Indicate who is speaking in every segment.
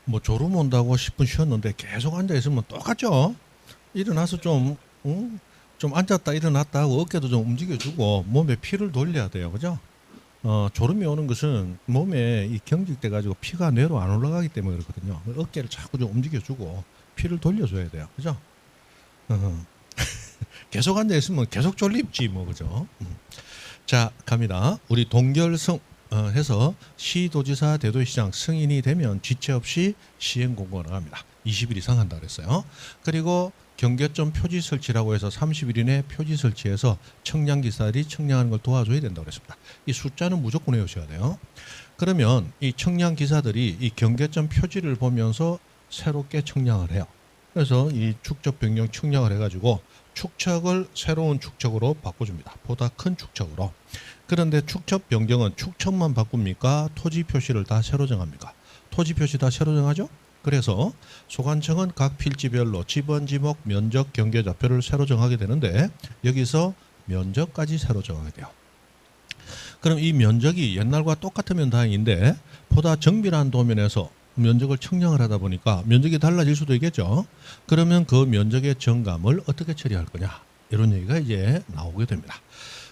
Speaker 1: 뭐 졸음 온다고 10분 쉬었는데 계속 앉아 있으면 똑같죠. 일어나서 좀, 좀 앉았다 일어났다 하고 어깨도 좀 움직여주고 몸에 피를 돌려야 돼요. 그죠? 졸음이 오는 것은 몸에 이 경직돼 가지고 피가 뇌로 안 올라가기 때문에 그렇거든요. 어깨를 자꾸 좀 움직여주고 피를 돌려줘야 돼요. 그죠? 어, 계속 앉아 있으면 계속 졸립지 뭐 그죠? 자, 갑니다. 우리 동결성 해서 시도지사 대도시장 승인이 되면 지체 없이 시행 공고가 나갑니다. 20일 이상 한다 그랬어요. 그리고 경계점 표지 설치라고 해서 30일 이내 표지 설치해서 청량 기사들이 청량하는 걸 도와줘야 된다고 그랬습니다. 이 숫자는 무조건 외우셔야 돼요. 그러면 이 청량 기사들이 이 경계점 표지를 보면서 새롭게 청량을 해요. 그래서 이 축적 변경 청량을 해가지고 축척을 새로운 축척으로 바꿔줍니다. 보다 큰 축척으로. 그런데 축척 변경은 축척만 바꿉니까? 토지 표시를 다 새로 정합니까? 토지 표시 다 새로 정하죠? 그래서 소관청은 각 필지별로 지번, 지목, 면적, 경계 좌표를 새로 정하게 되는데 여기서 면적까지 새로 정하게 돼요. 그럼 이 면적이 옛날과 똑같으면 다행인데 보다 정밀한 도면에서 면적을 청량을 하다 보니까 면적이 달라질 수도 있겠죠. 그러면 그 면적의 정감을 어떻게 처리할 거냐 이런 얘기가 이제 나오게 됩니다.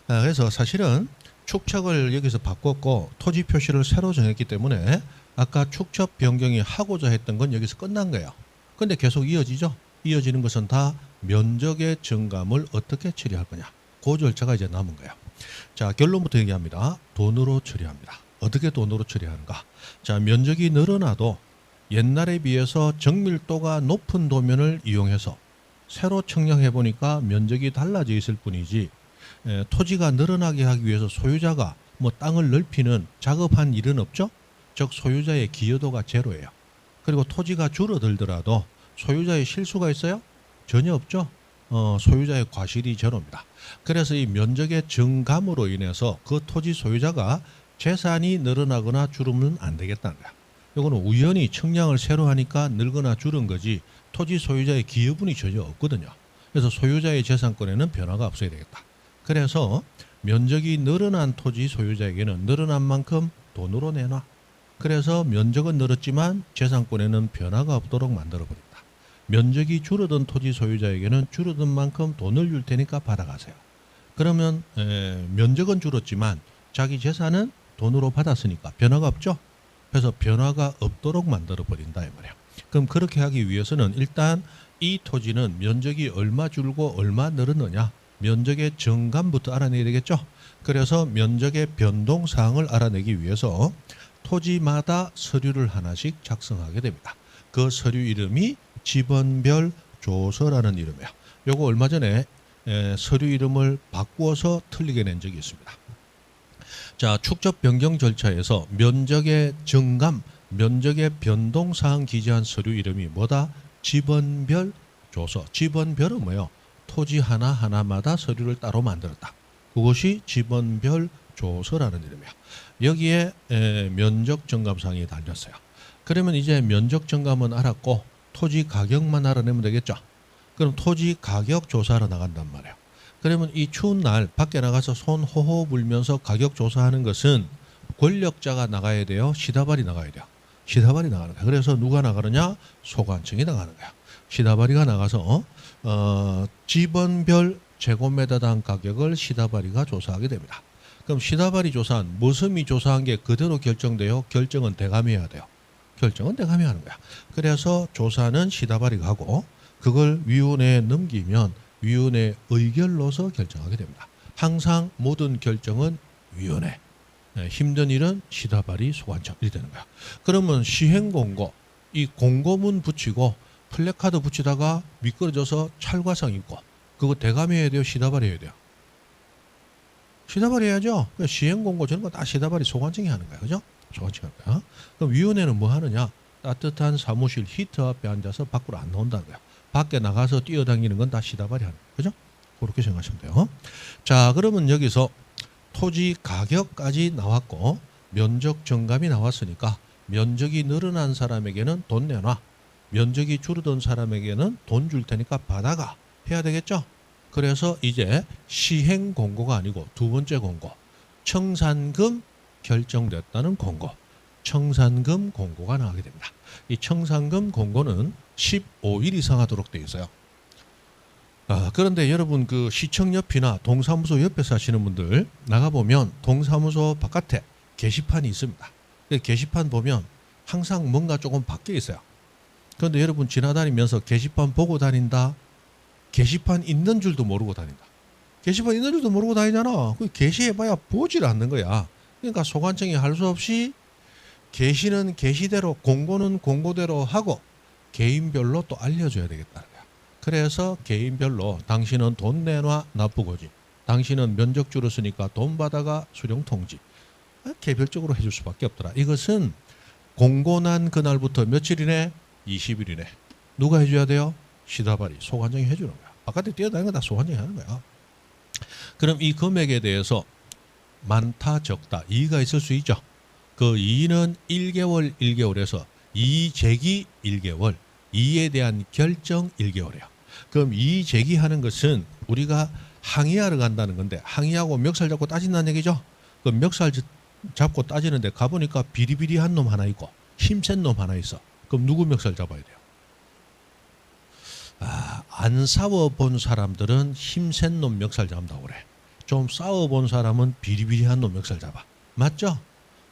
Speaker 1: 그래서 사실은 축척을 여기서 바꿨고 토지 표시를 새로 정했기 때문에 아까 축척 변경이 하고자 했던 건 여기서 끝난 거예요. 근데 계속 이어지죠. 이어지는 것은 다 면적의 정감을 어떻게 처리할 거냐 그 절차가 이제 남은 거예요. 자, 결론부터 얘기합니다. 돈으로 처리합니다. 어떻게 돈으로 처리하는가? 자, 면적이 늘어나도 옛날에 비해서 정밀도가 높은 도면을 이용해서 새로 청량해 보니까 면적이 달라져 있을 뿐이지 토지가 늘어나게 하기 위해서 소유자가 뭐 땅을 넓히는 작업한 일은 없죠. 즉 소유자의 기여도가 제로예요. 그리고 토지가 줄어들더라도 소유자의 실수가 있어요? 전혀 없죠. 소유자의 과실이 제로입니다. 그래서 이 면적의 증감으로 인해서 그 토지 소유자가 재산이 늘어나거나 줄으면 안 되겠다는 거야. 이거는 우연히 청량을 새로 하니까 늘거나 줄은 거지 토지 소유자의 기여분이 전혀 없거든요. 그래서 소유자의 재산권에는 변화가 없어야 되겠다. 그래서 면적이 늘어난 토지 소유자에게는 늘어난 만큼 돈으로 내놔. 그래서 면적은 늘었지만 재산권에는 변화가 없도록 만들어버린다. 면적이 줄어든 토지 소유자에게는 줄어든 만큼 돈을 줄 테니까 받아가세요. 그러면 면적은 줄었지만 자기 재산은 돈으로 받았으니까 변화가 없죠. 그래서 변화가 없도록 만들어버린다 이 말이에요. 그럼 그렇게 하기 위해서는 일단 이 토지는 면적이 얼마 줄고 얼마 늘었느냐 면적의 정감부터 알아내야 되겠죠. 그래서 면적의 변동사항을 알아내기 위해서 토지마다 서류를 하나씩 작성하게 됩니다. 그 서류 이름이 지번별 조서라는 이름이에요. 요거 얼마 전에 서류 이름을 바꾸어서 틀리게 낸 적이 있습니다. 자, 축적 변경 절차에서 면적의 정감, 면적의 변동사항 기재한 서류 이름이 뭐다? 지번별 조서. 지번별은 뭐예요? 토지 하나하나마다 서류를 따로 만들었다. 그것이 지번별 조서라는 이름이에요. 여기에 면적 정감사항이 달렸어요. 그러면 이제 면적 정감은 알았고 토지 가격만 알아내면 되겠죠. 그럼 토지 가격 조사하러 나간단 말이에요. 그러면 이 추운 날 밖에 나가서 손 호호 불면서 가격 조사하는 것은 권력자가 나가야 돼요? 시다발이 나가야 돼요? 시다발이 나가는 거야. 그래서 누가 나가느냐? 소관청이 나가는 거야. 시다발이가 나가서 지번별 제곱미터당 가격을 시다발이가 조사하게 됩니다. 그럼 시다발이 조사한 머슴이 조사한 게 그대로 결정돼요? 결정은 대감이 해야 돼요? 결정은 대감이 하는 거야. 그래서 조사는 시다발이가 하고 그걸 위원회에 넘기면 위원회 의결로서 결정하게 됩니다. 항상 모든 결정은 위원회. 힘든 일은 시다발이 소관청 이렇게 되는 거야. 그러면 시행공고 이 공고문 붙이고 플래카드 붙이다가 미끄러져서 찰과상 있고 그거 대감이 해야 돼요? 시다발이 해야 돼요? 시다발이 해야죠. 시행공고 저런 거 다 시다발이 소관청이 하는 거야. 그죠? 소관청이 하는 거야. 그럼 위원회는 뭐 하느냐? 따뜻한 사무실 히터 앞에 앉아서 밖으로 안 나온다는 거야. 밖에 나가서 뛰어다니는 건 다 시다발이 하는 거예요. 그죠? 그렇게 생각하시면 돼요. 자, 그러면 여기서 토지 가격까지 나왔고 면적 정감이 나왔으니까 면적이 늘어난 사람에게는 돈 내놔. 면적이 줄어든 사람에게는 돈 줄 테니까 받아가. 해야 되겠죠? 그래서 이제 시행 공고가 아니고 두 번째 공고. 청산금 결정됐다는 공고. 청산금 공고가 나가게 됩니다. 이 청산금 공고는 15일 이상 하도록 되어 있어요. 그런데 여러분 그 시청 옆이나 동사무소 옆에 사시는 분들 나가보면 동사무소 바깥에 게시판이 있습니다. 그 게시판 보면 항상 뭔가 조금 바뀌어 있어요. 그런데 여러분 지나다니면서 게시판 보고 다닌다? 게시판 있는 줄도 모르고 다닌다. 게시판 있는 줄도 모르고 다니잖아. 그 게시해봐야 보질 않는 거야. 그러니까 소관청이 할 수 없이 게시는 게시대로 공고는 공고대로 하고 개인별로 또 알려줘야 되겠다는 거야. 그래서 개인별로 당신은 돈 내놔 납부고지, 당신은 면적 줄었으니까 돈 받아가 수령 통지, 개별적으로 해줄 수밖에 없더라. 이것은 공고 난 그날부터 며칠이네? 20일 이내. 누가 해줘야 돼요? 시다발이 소관청이 해주는 거야. 바깥에 뛰어다니는 거 다 소관청이 하는 거야. 그럼 이 금액에 대해서 많다 적다 이의가 있을 수 있죠. 그 이의는 1개월 1개월에서 이의 제기 1개월, 이의에 대한 결정 1개월이에요. 그럼 이의 제기하는 것은 우리가 항의하러 간다는 건데 항의하고 멱살 잡고 따진다는 얘기죠. 그 멱살 잡고 따지는데 가보니까 비리비리한 놈 하나 있고 힘센 놈 하나 있어. 그럼 누구 멱살 잡아야 돼요? 안 싸워본 사람들은 힘센 놈 멱살 잡는다고 그래. 좀 싸워본 사람은 비리비리한 놈 멱살 잡아. 맞죠?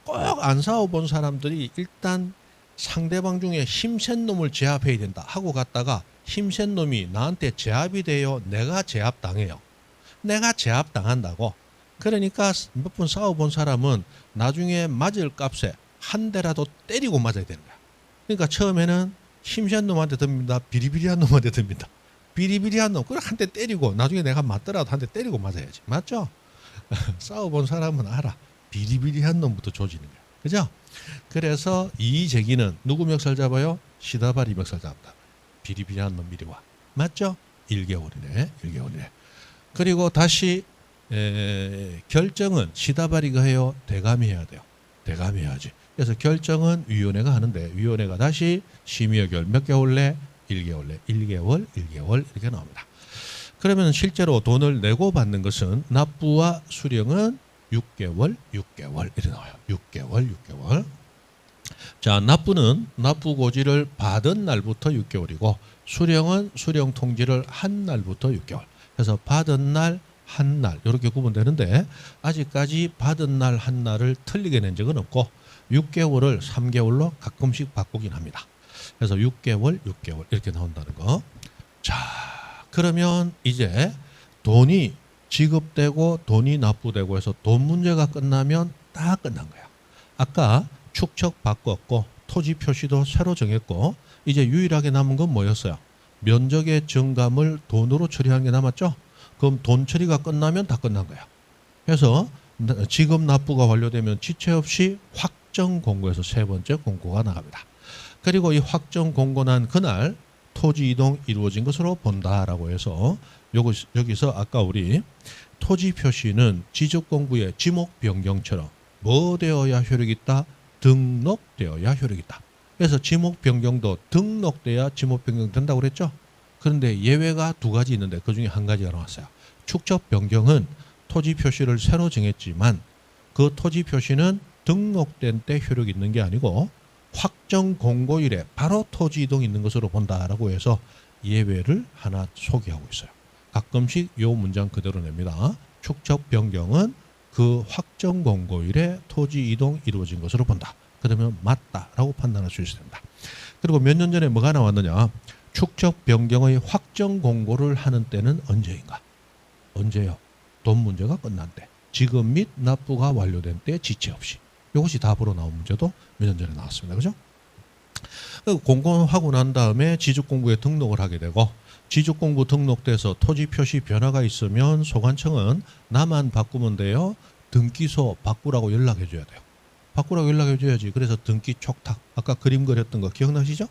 Speaker 1: 꼭 안 싸워본 사람들이 일단 상대방 중에 힘센 놈을 제압해야 된다 하고 갔다가 힘센 놈이 나한테 제압이 돼요? 내가 제압당해요? 내가 제압당한다고. 그러니까 몇 번 싸워본 사람은 나중에 맞을 값에 한 대라도 때리고 맞아야 되는 거야. 그러니까 처음에는 힘센 놈한테 듭니다. 비리비리한 놈한테 듭니다. 비리비리한 놈, 그걸 한 대 때리고 나중에 내가 맞더라도 한 대 때리고 맞아야지. 맞죠? 싸워본 사람은 알아. 비리비리한 놈부터 조지는 거야. 그죠? 그래서 이의 제기는 누구 멱살 잡아요? 시다발이 멱살 잡는다. 비리비리한 놈 미리 와. 맞죠? 1개월이네. 1개월이네. 그리고 다시 결정은 시다발이가 해요? 대감이 해야 돼요? 대감이 해야지. 그래서 결정은 위원회가 하는데 위원회가 다시 심의의결 몇 개월 내? 1개월 내. 1개월, 1개월 이렇게 나옵니다. 그러면 실제로 돈을 내고 받는 것은 납부와 수령은 6개월, 6개월 이렇게 나와요. 6개월, 6개월. 자, 납부는 납부 고지를 받은 날부터 6개월이고 수령은 수령 통지를 한 날부터 6개월. 그래서 받은 날, 한 날 이렇게 구분되는데 아직까지 받은 날, 한 날을 틀리게 낸 적은 없고 6개월을 3개월로 가끔씩 바꾸긴 합니다. 그래서 6개월, 6개월 이렇게 나온다는 거. 자, 그러면 이제 돈이 지급되고 돈이 납부되고 해서 돈 문제가 끝나면 다 끝난 거야. 아까 축척 바꿨고 토지 표시도 새로 정했고 이제 유일하게 남은 건 뭐였어요? 면적의 정감을 돈으로 처리하는 게 남았죠? 그럼 돈 처리가 끝나면 다 끝난 거야. 그래서 지급 납부가 완료되면 지체 없이 확정 공고에서 세 번째 공고가 나갑니다. 그리고 이 확정 공고 난 그날 토지 이동 이루어진 것으로 본다라고 해서 여기서 아까 우리 토지 표시는 지적 공부의 지목 변경처럼 뭐 되어야 효력이 있다? 등록되어야 효력이 있다. 그래서 지목 변경도 등록돼야 지목 변경 된다고 그랬죠? 그런데 예외가 두 가지 있는데 그중에 한 가지가 나왔어요. 축적 변경은 토지 표시를 새로 정했지만 그 토지 표시는 등록된 때 효력이 있는 게 아니고 확정 공고일에 바로 토지 이동이 있는 것으로 본다라고 해서 예외를 하나 소개하고 있어요. 가끔씩 이 문장 그대로 냅니다. 축적 변경은 그 확정 공고일에 토지 이동 이루어진 것으로 본다. 그러면 맞다라고 판단할 수 있어야 된다. 그리고 몇 년 전에 뭐가 나왔느냐? 축적 변경의 확정 공고를 하는 때는 언제인가? 언제요? 돈 문제가 끝난 때. 지급 및 납부가 완료된 때 지체 없이. 이것이 답으로 나온 문제도 몇 년 전에 나왔습니다. 그죠? 공고하고 난 다음에 지적공부에 등록을 하게 되고 지적공부 등록돼서 토지 표시 변화가 있으면 소관청은 나만 바꾸면 돼요. 등기소 바꾸라고 연락해 줘야 돼요. 바꾸라고 연락해 줘야지. 그래서 등기 촉탁 아까 그림 그렸던 거 기억나시죠?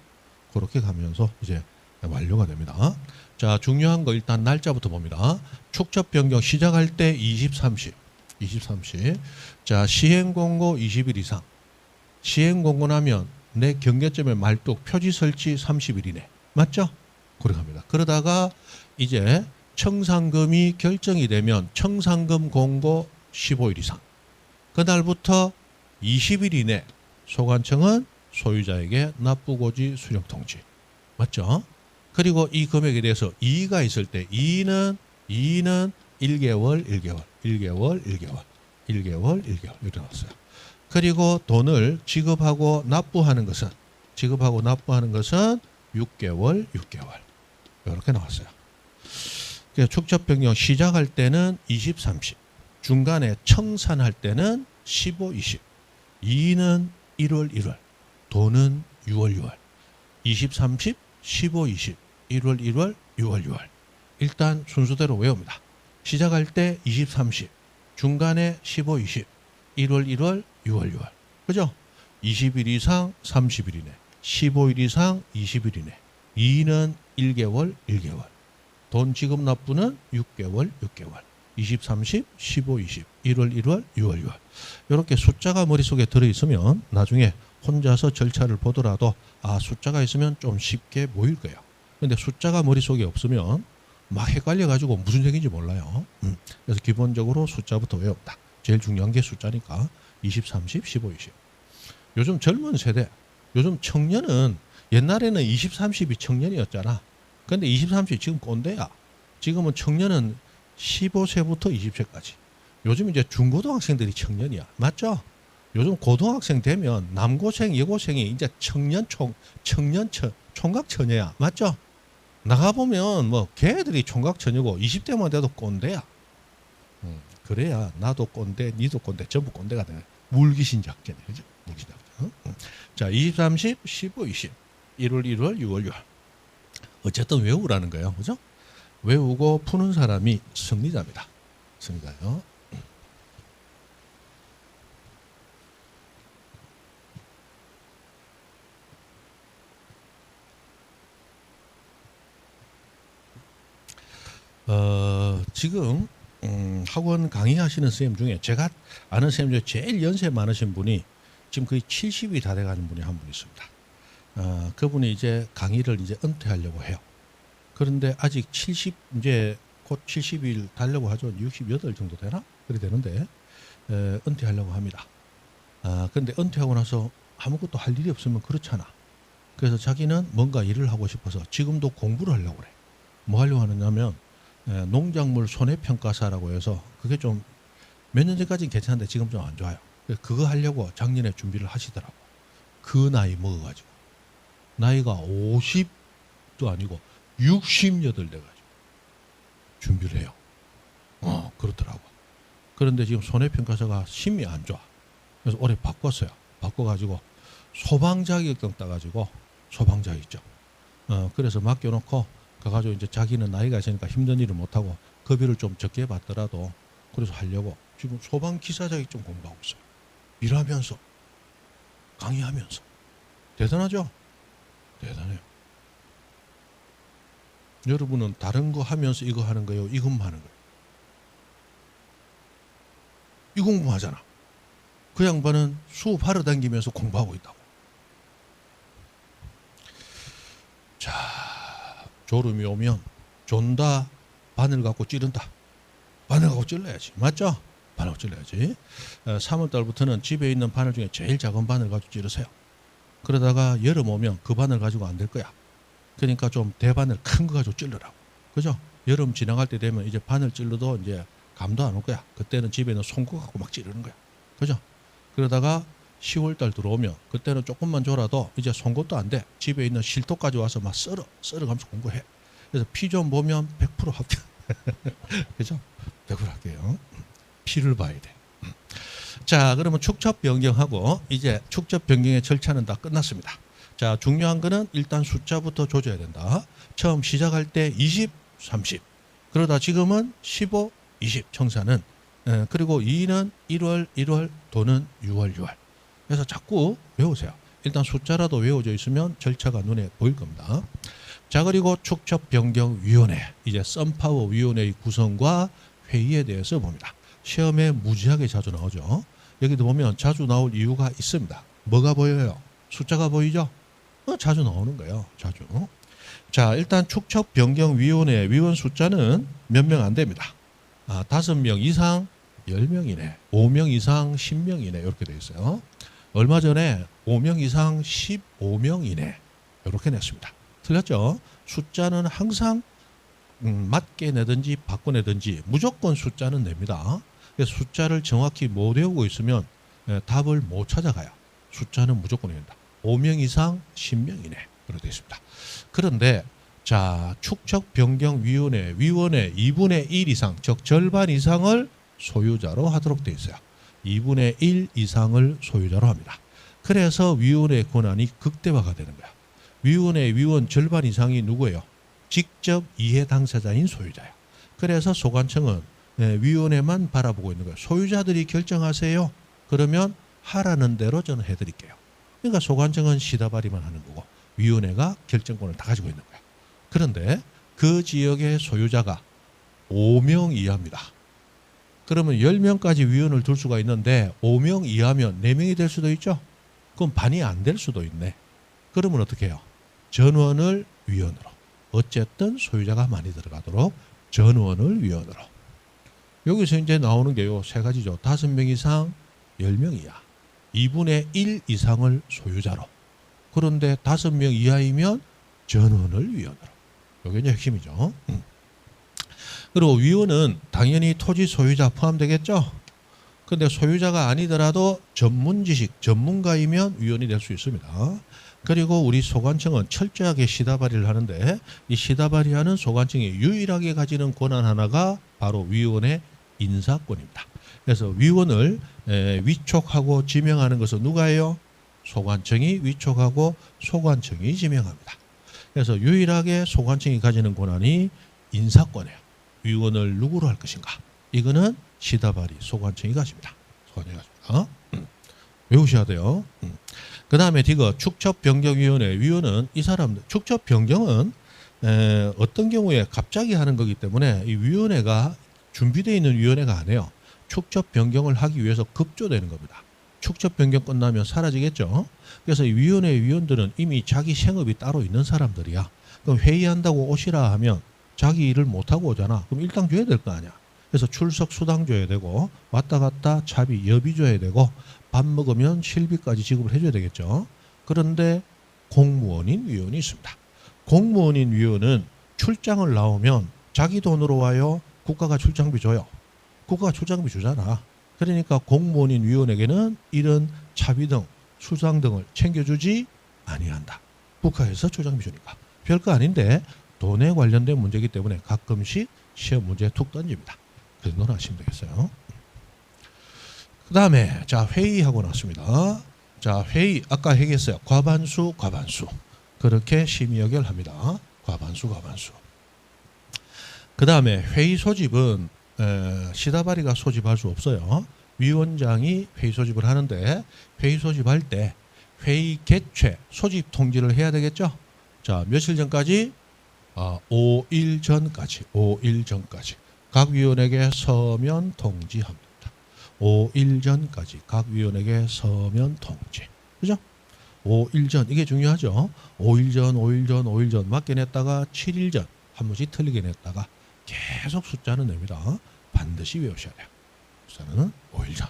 Speaker 1: 그렇게 가면서 이제 완료가 됩니다. 자, 중요한 거 일단 날짜부터 봅니다. 축적 변경 시작할 때 23시. 자, 시행공고 20일 이상. 시행공고 나면 내 경계점의 말뚝 표지 설치 30일 이내. 맞죠? 그렇게 합니다. 그러다가 이제 청산금이 결정이 되면 청산금 공고 15일 이상. 그날부터 20일 이내 소관청은 소유자에게 납부고지 수령통지. 맞죠? 그리고 이 금액에 대해서 이의가 있을 때 이의는 1개월 이렇게 나왔어요. 그리고 돈을 지급하고 납부하는 것은 6개월 이렇게 나왔어요. 축적 변경 시작할 때는 20, 30, 중간에 청산할 때는 15, 20, 이의는 1월, 돈은 6월, 20, 30, 15, 20, 1월, 6월. 일단 순서대로 외웁니다. 시작할 때 20, 30, 중간에 15, 20, 1월, 6월. 그죠? 20일 이상 30일 이내, 15일 이상 20일 이내, 이의는 1개월. 돈 지급 납부는 6개월. 20, 30, 15, 20, 1월, 6월. 이렇게 숫자가 머릿속에 들어있으면 나중에 혼자서 절차를 보더라도 숫자가 있으면 좀 쉽게 보일 거예요. 근데 숫자가 머릿속에 없으면 막 헷갈려가지고 무슨 얘기인지 몰라요. 그래서 기본적으로 숫자부터 외웁니다. 제일 중요한 게 숫자니까 20, 30, 15, 20. 요즘 젊은 세대, 요즘 청년은 옛날에는 20, 30이 청년이었잖아. 근데 20, 30 지금 꼰대야. 지금은 청년은 15세부터 20세까지. 요즘 이제 중고등학생들이 청년이야. 맞죠? 요즘 고등학생 되면 남고생, 여고생이 이제 총각처녀야. 맞죠? 나가보면 뭐 걔들이 총각처녀고 20대만 돼도 꼰대야. 그래야 나도 꼰대, 니도 꼰대, 전부 꼰대가 되네. 물귀신 작전이 그죠? 물귀신 작전. 자, 20, 30, 15, 20, 1월, 6월. 어쨌든 외우라는 거예요. 그죠? 외우고 푸는 사람이 승리자입니다. 승리자요. 지금 학원 강의하시는 선생님 중에 제가 아는 선생님 중에 제일 연세 많으신 분이 지금 거의 70이 다 돼가는 분이 한 분 있습니다. 그분이 이제 강의를 이제 은퇴하려고 해요. 그런데 아직 70 이제 곧 70일 달려고 하죠. 68 정도 되나? 그래 되는데 은퇴하려고 합니다. 그런데 은퇴하고 나서 아무것도 할 일이 없으면 그렇잖아. 그래서 자기는 뭔가 일을 하고 싶어서 지금도 공부를 하려고 그래. 뭐 하려고 하느냐면 농작물 손해평가사라고 해서 그게 좀 몇 년 전까지는 괜찮은데 지금 좀 안 좋아요. 그거 하려고 작년에 준비를 하시더라고. 그 나이 먹어가지고 나이가 50도 아니고 68 돼가지고 준비를 해요. 그렇더라고. 그런데 지금 손해평가사가 심이 안 좋아. 그래서 올해 바꿨어요. 바꿔가지고 소방 자격증 따가지고 소방 자격증. 그래서 맡겨놓고 가가지고 이제 자기는 나이가 있으니까 힘든 일을 못하고 급여를 좀 적게 받더라도 그래서 하려고 지금 소방 기사 자격증 공부하고 있어요. 일하면서 강의하면서 대단하죠? 대단해요. 여러분은 다른 거 하면서 이거 하는 거예요? 이것만 하는 거예요? 이 공부하잖아. 그 양반은 수업하러 다니면서 공부하고 있다고. 자, 졸음이 오면 존다 바늘 갖고 찌른다. 바늘 갖고 찔러야지. 맞죠? 바늘 갖고 찔러야지. 3월달부터는 집에 있는 바늘 중에 제일 작은 바늘 가지고 찌르세요. 그러다가 여름 오면 그 바늘 가지고 안 될 거야. 그러니까 좀 대바늘 큰 거 가지고 찔러라고. 그죠? 여름 지나갈 때 되면 이제 바늘 찔러도 이제 감도 안 올 거야. 그때는 집에 있는 송구 갖고 막 찌르는 거야. 그죠? 그러다가 10월달 들어오면 그때는 조금만 졸아도 이제 송곳도 안 돼. 집에 있는 실토까지 와서 막 썰어가면서 공부해. 그래서 피 좀 보면 100% 합격. 그죠? 100% 할게요. 피를 봐야 돼. 자, 그러면 축적 변경하고 이제 축적 변경의 절차는 다 끝났습니다. 자, 중요한 거는 일단 숫자부터 조져야 된다. 처음 시작할 때 20, 30. 그러다 지금은 15, 20 청산은. 그리고 2는 1월, 돈은 6월. 그래서 자꾸 외우세요. 일단 숫자라도 외워져 있으면 절차가 눈에 보일 겁니다. 자, 그리고 축적변경위원회, 이제 썬파워위원회의 구성과 회의에 대해서 봅니다. 시험에 무지하게 자주 나오죠. 여기도 보면 자주 나올 이유가 있습니다. 뭐가 보여요? 숫자가 보이죠? 자주 나오는 거예요. 자주. 자, 일단 축적변경위원회 위원 숫자는 몇 명 안 됩니다. 5명 이상 10명 이내, 5명 이상 10명 이내 이렇게 되어 있어요. 얼마 전에 5명 이상 15명 이내 이렇게 냈습니다. 틀렸죠? 숫자는 항상 맞게 내든지 바꿔내든지 무조건 숫자는 냅니다. 그래서 숫자를 정확히 못 외우고 있으면 답을 못 찾아가요. 숫자는 무조건 외운다. 5명 이상 10명 이내 그렇게 되어 있습니다. 그런데 자, 축척변경위원회 위원회 2분의 1 이상 즉 절반 이상을 소유자로 하도록 되어 있어요. 2분의 1 이상을 소유자로 합니다. 그래서 위원회 권한이 극대화가 되는 거야. 위원회 위원 절반 이상이 누구예요? 직접 이해 당사자인 소유자예요. 그래서 소관청은 위원회만 바라보고 있는 거예요. 소유자들이 결정하세요. 그러면 하라는 대로 저는 해드릴게요. 그러니까 소관청은 시다발이만 하는 거고 위원회가 결정권을 다 가지고 있는 거예요. 그런데 그 지역의 소유자가 5명 이하입니다. 그러면 10명까지 위원을 둘 수가 있는데 5명 이하면 4명이 될 수도 있죠. 그럼 반이 안 될 수도 있네. 그러면 어떻게 해요? 전원을 위원으로. 어쨌든 소유자가 많이 들어가도록 전원을 위원으로. 여기서 이제 나오는 게요. 세 가지죠. 5명 이상 10명 이하. 2분의 1 이상을 소유자로. 그런데 5명 이하이면 전원을 위원으로. 이게 이제 핵심이죠. 그리고 위원은 당연히 토지 소유자 포함되겠죠. 근데 소유자가 아니더라도 전문 지식, 전문가이면 위원이 될 수 있습니다. 그리고 우리 소관청은 철저하게 시다발이를 하는데 이 시다발이하는 소관청이 유일하게 가지는 권한 하나가 바로 위원의 인사권입니다. 그래서 위원을 위촉하고 지명하는 것은 누가 해요? 소관청이 위촉하고 소관청이 지명합니다. 그래서 유일하게 소관청이 가지는 권한이 인사권이에요. 위원을 누구로 할 것인가? 이거는 시다발이 소관청이 가집니다. 소관청이 가집니다. 외우셔야 돼요. 그 다음에 디귿 축척변경위원회 위원은 이 사람들 축척변경은 어떤 경우에 갑자기 하는 거기 때문에 이 위원회가 준비되어 있는 위원회가 아니에요. 축척변경을 하기 위해서 급조되는 겁니다. 축척변경 끝나면 사라지겠죠. 그래서 이 위원회 위원들은 이미 자기 생업이 따로 있는 사람들이야. 그럼 회의한다고 오시라 하면 자기 일을 못하고 오잖아. 그럼 일당 줘야 될 거 아니야. 그래서 출석 수당 줘야 되고 왔다 갔다 차비 여비 줘야 되고 밥 먹으면 실비까지 지급을 해줘야 되겠죠. 그런데 공무원인 위원이 있습니다. 공무원인 위원은 출장을 나오면 자기 돈으로 와요? 국가가 출장비 줘요? 국가가 출장비 주잖아. 그러니까 공무원인 위원에게는 이런 차비 등 수당 등을 챙겨주지 아니한다. 국가에서 출장비 주니까. 별거 아닌데 돈에 관련된 문제이기 때문에 가끔씩 시험 문제에 툭 던집니다. 그 정도는 아시면 되겠어요. 그 다음에 자 회의하고 났습니다. 자 회의 아까 얘기했어요. 과반수 그렇게 심의여결합니다. 과반수 그 다음에 회의 소집은 시다발이가 소집할 수 없어요. 위원장이 회의 소집을 하는데 회의 소집할 때 회의 개최 소집 통지를 해야 되겠죠. 자 며칠 전까지 5일 전까지 각 위원에게 서면 통지합니다. 5일 전까지 각 위원에게 서면 통지. 그죠? 5일 전 이게 중요하죠. 5일 전 맞게 냈다가 7일 전 한 번씩 틀리게 냈다가 계속 숫자는 냅니다. 반드시 외우셔야 돼요. 숫자는 5일 전.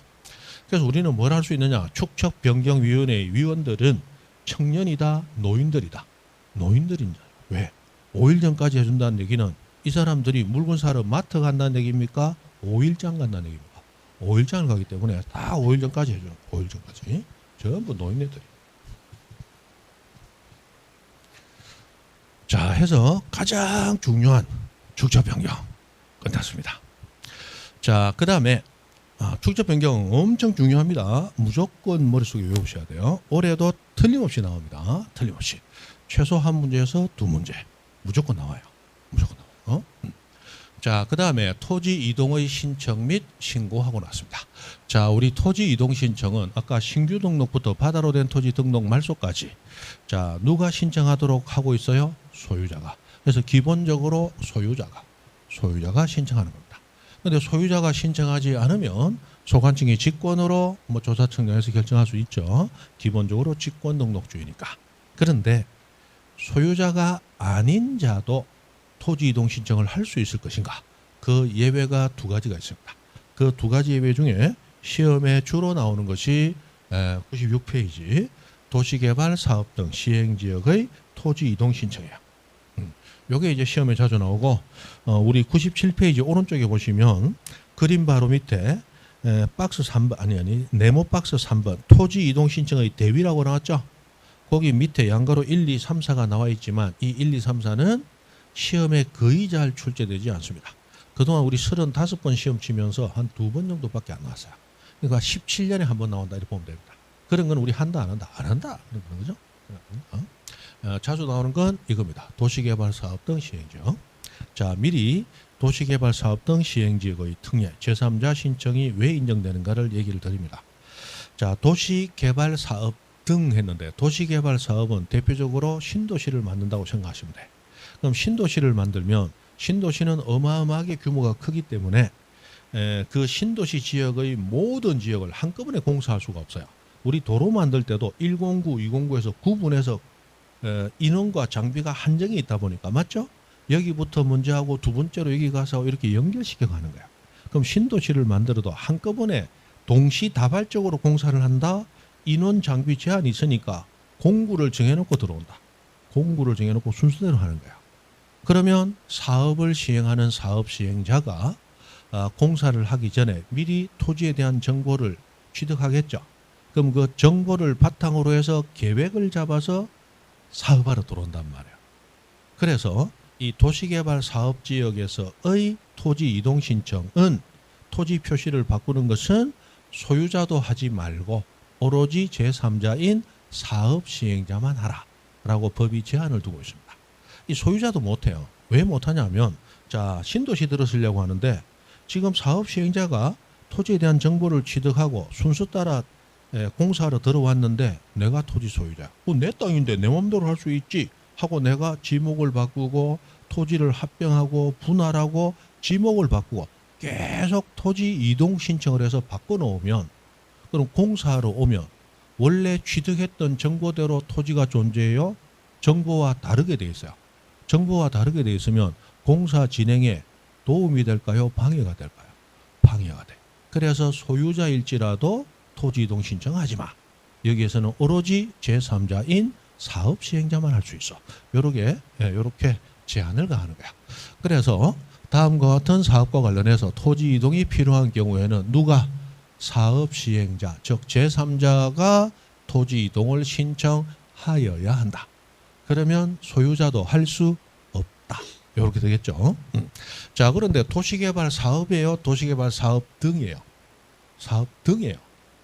Speaker 1: 그래서 우리는 뭘 할 수 있느냐? 축척변경위원회의 위원들은 청년이다, 노인들이다. 노인들인 자. 왜? 5일 전까지 해준다는 얘기는 이 사람들이 물건 사러 마트 간다는 얘기입니까? 5일장 간다는 얘기입니까? 5일장을 가기 때문에 다 5일 전까지 해줘요. 5일 전까지. 전부 노인네들이. 자, 해서 가장 중요한 축척변경 끝났습니다. 자, 그 다음에 축척변경 엄청 중요합니다. 무조건 머릿속에 외우셔야 돼요. 올해도 틀림없이 나옵니다. 틀림없이. 최소 한 문제에서 두 문제. 무조건 나와요. 무조건 나와요. 자, 그 다음에 토지 이동의 신청 및 신고하고 났습니다. 자, 우리 토지 이동 신청은 아까 신규 등록부터 바다로 된 토지 등록 말소까지 자, 누가 신청하도록 하고 있어요? 소유자가. 그래서 기본적으로 소유자가 신청하는 겁니다. 그런데 소유자가 신청하지 않으면 소관청이 직권으로 조사청장에서 결정할 수 있죠. 기본적으로 직권 등록주의니까. 그런데 소유자가 아닌 자도 토지 이동 신청을 할 수 있을 것인가? 그 예외가 두 가지가 있습니다. 그 두 가지 예외 중에 시험에 주로 나오는 것이 96페이지 도시개발 사업 등 시행지역의 토지 이동 신청이에요. 요게 이제 시험에 자주 나오고 우리 97페이지 오른쪽에 보시면 그림 바로 밑에 박스 3번 네모 박스 3번 토지 이동 신청의 대위라고 나왔죠. 거기 밑에 양가로 1, 2, 3, 4가 나와 있지만 이 1, 2, 3, 4는 시험에 거의 잘 출제되지 않습니다. 그동안 우리 35번 시험 치면서 한 2번 정도밖에 안 나왔어요. 그러니까 17년에 한 번 나온다 이렇게 보면 됩니다. 그런 건 우리 한다 안 한다? 안 한다. 그런 거죠. 자주 나오는 건 이겁니다. 도시개발 사업 등 시행지역. 자, 미리 도시개발 사업 등 시행지역의 특례, 제3자 신청이 왜 인정되는가를 얘기를 드립니다. 자, 도시개발 사업 등 했는데 도시개발 사업은 대표적으로 신도시를 만든다고 생각하시면 돼. 그럼 신도시를 만들면 신도시는 어마어마하게 규모가 크기 때문에 그 신도시 지역의 모든 지역을 한꺼번에 공사할 수가 없어요. 우리 도로 만들 때도 109, 209에서 구분해서 인원과 장비가 한정이 있다 보니까 맞죠? 여기부터 먼저 하고 두 번째로 여기 가서 이렇게 연결시켜 가는 거야. 그럼 신도시를 만들어도 한꺼번에 동시다발적으로 공사를 한다. 인원 장비 제한이 있으니까 공구를 정해놓고 들어온다. 공구를 정해놓고 순서대로 하는 거야. 그러면 사업을 시행하는 사업 시행자가 공사를 하기 전에 미리 토지에 대한 정보를 취득하겠죠. 그럼 그 정보를 바탕으로 해서 계획을 잡아서 사업하러 들어온단 말이에요. 그래서 이 도시개발 사업지역에서의 토지 이동 신청은 토지 표시를 바꾸는 것은 소유자도 하지 말고 오로지 제3자인 사업 시행자만 하라라고 법이 제한을 두고 있습니다. 이 소유자도 못해요. 왜 못하냐면 자, 신도시 들어서려고 하는데 지금 사업 시행자가 토지에 대한 정보를 취득하고 순서 따라 공사하러 들어왔는데 내가 토지 소유자. 내 땅인데 내 맘대로 할 수 있지 하고 내가 지목을 바꾸고 토지를 합병하고 분할하고 지목을 바꾸고 계속 토지 이동 신청을 해서 바꿔놓으면 그럼 공사하러 오면 원래 취득했던 정보대로 토지가 존재해요. 정보와 다르게 돼 있어요. 정보와 다르게 돼 있으면 공사 진행에 도움이 될까요? 방해가 될까요? 방해가 돼. 그래서 소유자일지라도 토지 이동 신청하지 마. 여기에서는 오로지 제3자인 사업 시행자만 할 수 있어. 요렇게 제한을 가하는 거야. 그래서 다음과 같은 사업과 관련해서 토지 이동이 필요한 경우에는 누가 사업 시행자, 즉 제3자가 토지 이동을 신청하여야 한다. 그러면 소유자도 할 수 없다. 이렇게 되겠죠. 자, 그런데 도시개발 사업이에요? 도시개발 사업 등이에요? 사업 등이에요.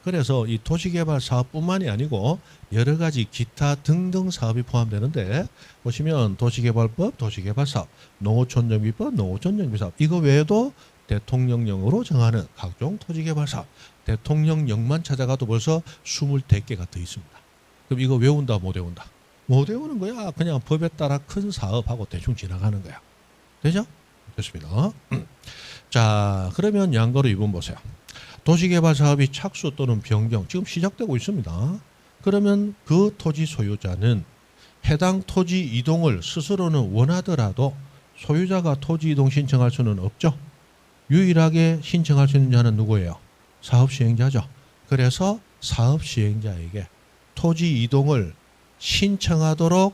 Speaker 1: 그래서 이 도시개발 사업뿐만이 아니고 여러 가지 기타 등등 사업이 포함되는데 보시면 도시개발법, 도시개발사업, 농어촌정비법, 농어촌정비사업 이거 외에도 대통령령으로 정하는 각종 토지개발사업 대통령령만 찾아가도 벌써 20개가 더 있습니다. 그럼 이거 외운다 못 외운다? 못 외우는 거야. 그냥 법에 따라 큰 사업하고 대충 지나가는 거야. 되죠? 됐습니다. 자, 그러면 양가로 2번 보세요. 도시개발 사업이 착수 또는 변경 지금 시작되고 있습니다. 그러면 그 토지 소유자는 해당 토지 이동을 스스로는 원하더라도 소유자가 토지 이동 신청할 수는 없죠. 유일하게 신청할 수 있는 자는 누구예요? 사업 시행자죠. 그래서 사업 시행자에게 토지 이동을 신청하도록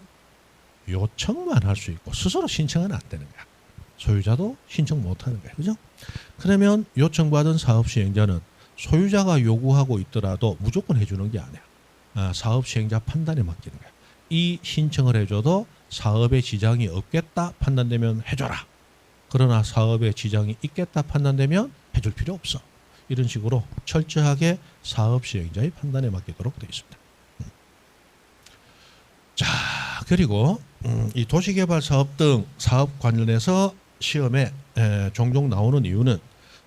Speaker 1: 요청만 할 수 있고 스스로 신청은 안 되는 거야. 소유자도 신청 못 하는 거야. 그죠? 그러면 요청받은 사업 시행자는 소유자가 요구하고 있더라도 무조건 해주는 게 아니야. 사업 시행자 판단에 맡기는 거야. 이 신청을 해줘도 사업에 지장이 없겠다 판단되면 해줘라. 그러나 사업에 지장이 있겠다 판단되면 해줄 필요 없어. 이런 식으로 철저하게 사업 시행자의 판단에 맡기도록 되어 있습니다. 자, 그리고 이 도시개발 사업 등 사업 관련해서 시험에 종종 나오는 이유는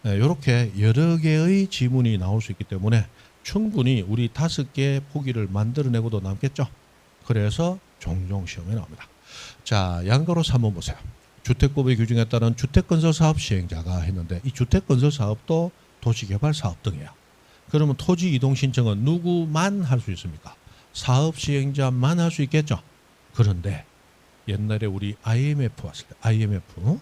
Speaker 1: 이렇게 여러 개의 지문이 나올 수 있기 때문에 충분히 우리 5개의 포기를 만들어내고도 남겠죠. 그래서 종종 시험에 나옵니다. 자, 양가로 3번 보세요. 주택법의 규정에 따른 주택건설사업 시행자가 했는데 이 주택건설사업도 도시개발사업 등이에요. 그러면 토지 이동 신청은 누구만 할 수 있습니까? 사업 시행자만 할 수 있겠죠. 그런데 옛날에 우리 IMF 왔을 때 IMF